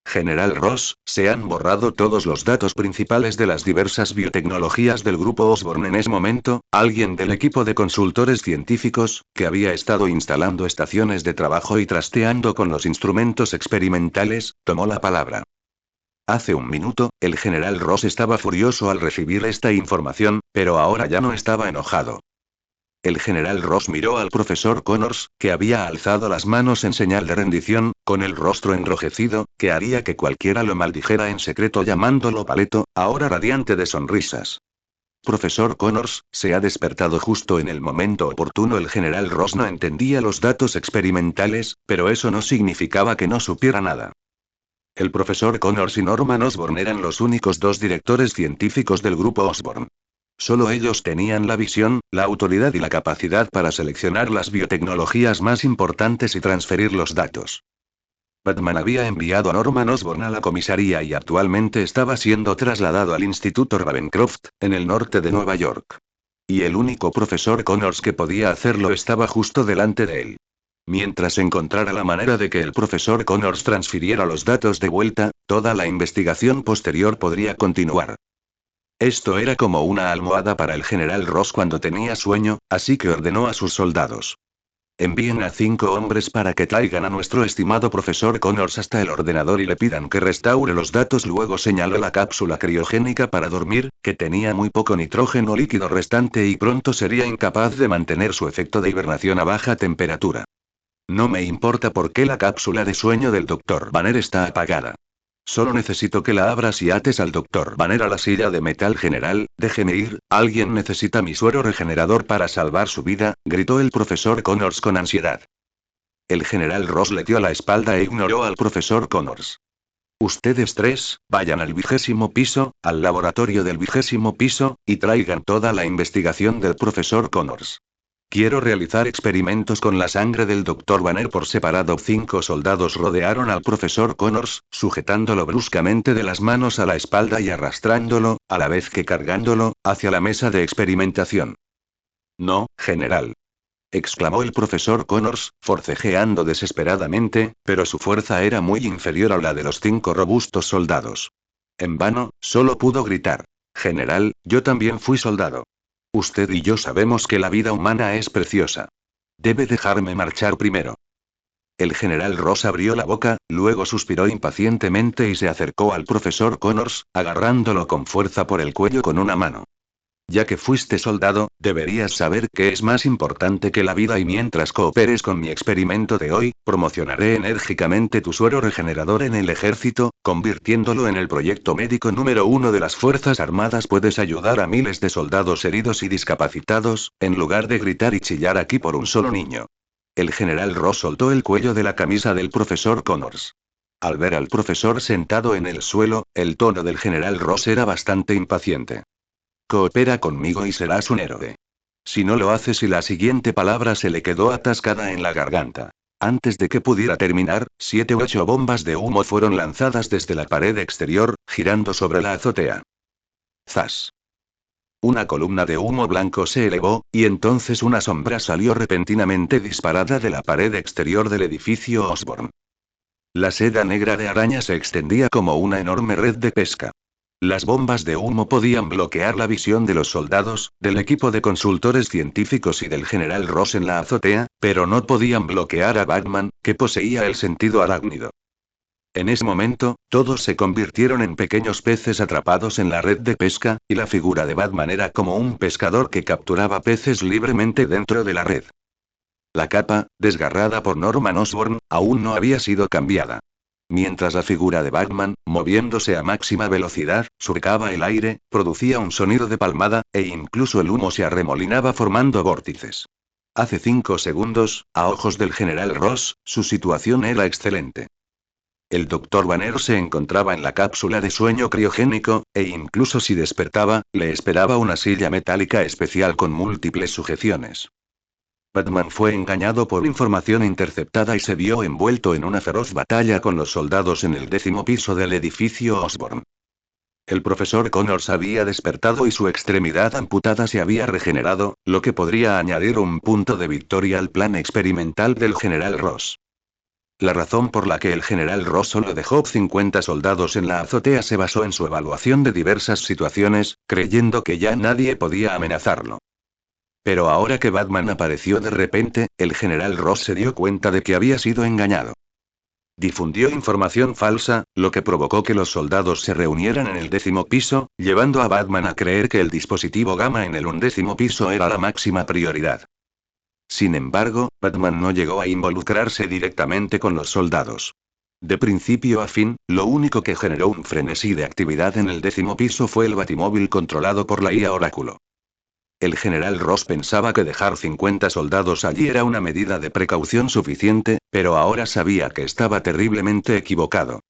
General Ross, se han borrado todos los datos principales de las diversas biotecnologías del grupo Osborn en ese momento. Alguien del equipo de consultores científicos, que había estado instalando estaciones de trabajo y trasteando con los instrumentos experimentales, tomó la palabra. Hace un minuto, el general Ross estaba furioso al recibir esta información, pero ahora ya no estaba enojado. El general Ross miró al profesor Connors, que había alzado las manos en señal de rendición, con el rostro enrojecido, que haría que cualquiera lo maldijera en secreto llamándolo paleto, ahora radiante de sonrisas. Profesor Connors, se ha despertado justo en el momento oportuno. El general Ross no entendía los datos experimentales, pero eso no significaba que no supiera nada. El profesor Connors y Norman Osborn eran los únicos dos directores científicos del grupo Osborn. Solo ellos tenían la visión, la autoridad y la capacidad para seleccionar las biotecnologías más importantes y transferir los datos. Batman había enviado a Norman Osborn a la comisaría y actualmente estaba siendo trasladado al Instituto Ravencroft, en el norte de Nueva York. Y el único profesor Connors que podía hacerlo estaba justo delante de él. Mientras encontrara la manera de que el profesor Connors transfiriera los datos de vuelta, toda la investigación posterior podría continuar. Esto era como una almohada para el general Ross cuando tenía sueño, así que ordenó a sus soldados: envíen a 5 hombres para que traigan a nuestro estimado profesor Connors hasta el ordenador y le pidan que restaure los datos. Luego señaló la cápsula criogénica para dormir, que tenía muy poco nitrógeno líquido restante y pronto sería incapaz de mantener su efecto de hibernación a baja temperatura. No me importa por qué la cápsula de sueño del Dr. Banner está apagada. Solo necesito que la abras y ates al Dr. Banner a la silla de metal. General, déjeme ir, alguien necesita mi suero regenerador para salvar su vida, gritó el profesor Connors con ansiedad. El general Ross le dio la espalda e ignoró al profesor Connors. Ustedes tres, vayan al 20º piso, al laboratorio del 20º piso, y traigan toda la investigación del profesor Connors. Quiero realizar experimentos con la sangre del Dr. Banner por separado. 5 soldados rodearon al profesor Connors, sujetándolo bruscamente de las manos a la espalda y arrastrándolo, a la vez que cargándolo, hacia la mesa de experimentación. No, general, exclamó el profesor Connors, forcejeando desesperadamente, pero su fuerza era muy inferior a la de los 5 robustos soldados. En vano, solo pudo gritar: general, yo también fui soldado. Usted y yo sabemos que la vida humana es preciosa. Debe dejarme marchar primero. El general Ross abrió la boca, luego suspiró impacientemente y se acercó al profesor Connors, agarrándolo con fuerza por el cuello con una mano. Ya que fuiste soldado, deberías saber que es más importante que la vida, y mientras cooperes con mi experimento de hoy, promocionaré enérgicamente tu suero regenerador en el ejército, convirtiéndolo en el proyecto médico número 1 de las Fuerzas Armadas. Puedes ayudar a miles de soldados heridos y discapacitados, en lugar de gritar y chillar aquí por un solo niño. El general Ross soltó el cuello de la camisa del profesor Connors. Al ver al profesor sentado en el suelo, el tono del general Ross era bastante impaciente. Coopera conmigo y serás un héroe. Si no lo haces, y la siguiente palabra se le quedó atascada en la garganta. Antes de que pudiera terminar, 7 u 8 bombas de humo fueron lanzadas desde la pared exterior, girando sobre la azotea. ¡Zas! Una columna de humo blanco se elevó, y entonces una sombra salió repentinamente disparada de la pared exterior del edificio Osborn. La seda negra de araña se extendía como una enorme red de pesca. Las bombas de humo podían bloquear la visión de los soldados, del equipo de consultores científicos y del general Ross en la azotea, pero no podían bloquear a Batman, que poseía el sentido arácnido. En ese momento, todos se convirtieron en pequeños peces atrapados en la red de pesca, y la figura de Batman era como un pescador que capturaba peces libremente dentro de la red. La capa, desgarrada por Norman Osborn, aún no había sido cambiada. Mientras la figura de Batman, moviéndose a máxima velocidad, surcaba el aire, producía un sonido de palmada, e incluso el humo se arremolinaba formando vórtices. Hace 5 segundos, a ojos del general Ross, su situación era excelente. El Dr. Banner se encontraba en la cápsula de sueño criogénico, e incluso si despertaba, le esperaba una silla metálica especial con múltiples sujeciones. Batman fue engañado por información interceptada y se vio envuelto en una feroz batalla con los soldados en el 10º piso del edificio Osborn. El profesor Connors había despertado y su extremidad amputada se había regenerado, lo que podría añadir un punto de victoria al plan experimental del general Ross. La razón por la que el general Ross solo dejó 50 soldados en la azotea se basó en su evaluación de diversas situaciones, creyendo que ya nadie podía amenazarlo. Pero ahora que Batman apareció de repente, el general Ross se dio cuenta de que había sido engañado. Difundió información falsa, lo que provocó que los soldados se reunieran en el 10º piso, llevando a Batman a creer que el dispositivo Gamma en el 11º piso era la máxima prioridad. Sin embargo, Batman no llegó a involucrarse directamente con los soldados. De principio a fin, lo único que generó un frenesí de actividad en el 10º piso fue el batimóvil controlado por la IA Oráculo. El general Ross pensaba que dejar 50 soldados allí era una medida de precaución suficiente, pero ahora sabía que estaba terriblemente equivocado.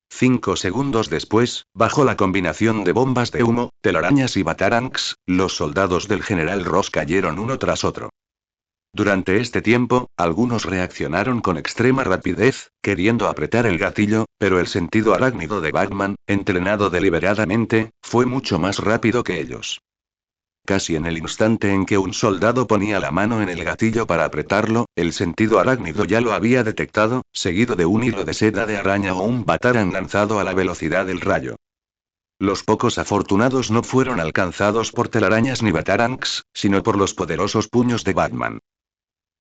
5 segundos después, bajo la combinación de bombas de humo, telarañas y batarangs, los soldados del general Ross cayeron uno tras otro. Durante este tiempo, algunos reaccionaron con extrema rapidez, queriendo apretar el gatillo, pero el sentido arácnido de Batman, entrenado deliberadamente, fue mucho más rápido que ellos. Casi en el instante en que un soldado ponía la mano en el gatillo para apretarlo, el sentido arácnido ya lo había detectado, seguido de un hilo de seda de araña o un batarang lanzado a la velocidad del rayo. Los pocos afortunados no fueron alcanzados por telarañas ni batarangs, sino por los poderosos puños de Batman.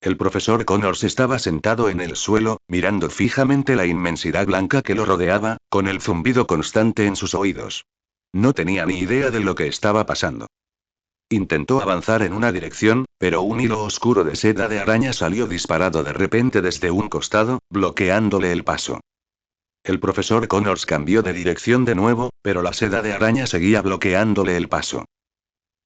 El profesor Connors estaba sentado en el suelo, mirando fijamente la inmensidad blanca que lo rodeaba, con el zumbido constante en sus oídos. No tenía ni idea de lo que estaba pasando. Intentó avanzar en una dirección, pero un hilo oscuro de seda de araña salió disparado de repente desde un costado, bloqueándole el paso. El profesor Connors cambió de dirección de nuevo, pero la seda de araña seguía bloqueándole el paso.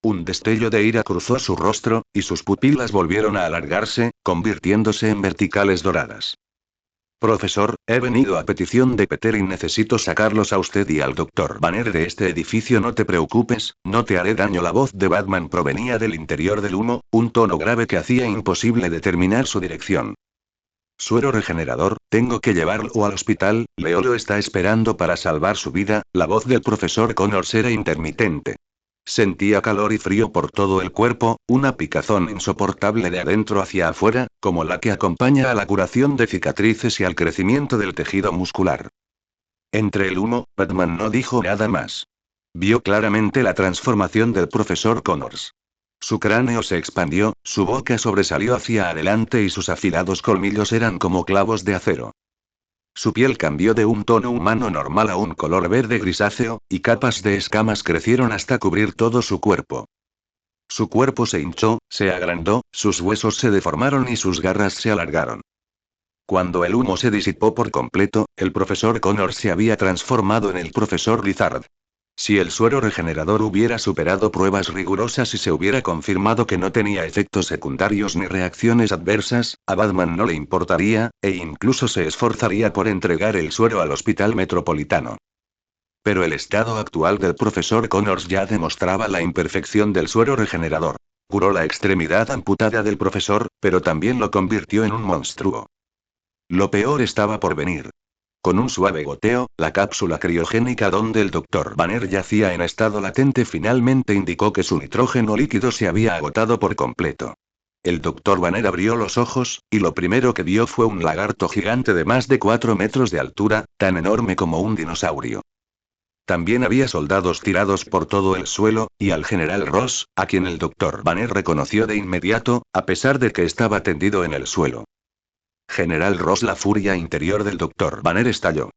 Un destello de ira cruzó su rostro, y sus pupilas volvieron a alargarse, convirtiéndose en verticales doradas. Profesor, he venido a petición de Peter y necesito sacarlos a usted y al Dr. Banner de este edificio. No te preocupes, no te haré daño. La voz de Batman provenía del interior del humo, un tono grave que hacía imposible determinar su dirección. Suero regenerador, tengo que llevarlo al hospital, Leo lo está esperando para salvar su vida. La voz del profesor Connors era intermitente. Sentía calor y frío por todo el cuerpo, una picazón insoportable de adentro hacia afuera, como la que acompaña a la curación de cicatrices y al crecimiento del tejido muscular. Entre el humo, Batman no dijo nada más. Vio claramente la transformación del profesor Connors. Su cráneo se expandió, su boca sobresalió hacia adelante y sus afilados colmillos eran como clavos de acero. Su piel cambió de un tono humano normal a un color verde grisáceo, y capas de escamas crecieron hasta cubrir todo su cuerpo. Su cuerpo se hinchó, se agrandó, sus huesos se deformaron y sus garras se alargaron. Cuando el humo se disipó por completo, el profesor Connors se había transformado en el profesor Lizard. Si el suero regenerador hubiera superado pruebas rigurosas y se hubiera confirmado que no tenía efectos secundarios ni reacciones adversas, a Batman no le importaría, e incluso se esforzaría por entregar el suero al hospital metropolitano. Pero el estado actual del profesor Connors ya demostraba la imperfección del suero regenerador. Curó la extremidad amputada del profesor, pero también lo convirtió en un monstruo. Lo peor estaba por venir. Con un suave goteo, la cápsula criogénica donde el Dr. Banner yacía en estado latente finalmente indicó que su nitrógeno líquido se había agotado por completo. El Dr. Banner abrió los ojos, y lo primero que vio fue un lagarto gigante de más de 4 metros de altura, tan enorme como un dinosaurio. También había soldados tirados por todo el suelo, y al general Ross, a quien el Dr. Banner reconoció de inmediato, a pesar de que estaba tendido en el suelo. General Ross. La furia interior del Dr. Banner estalló.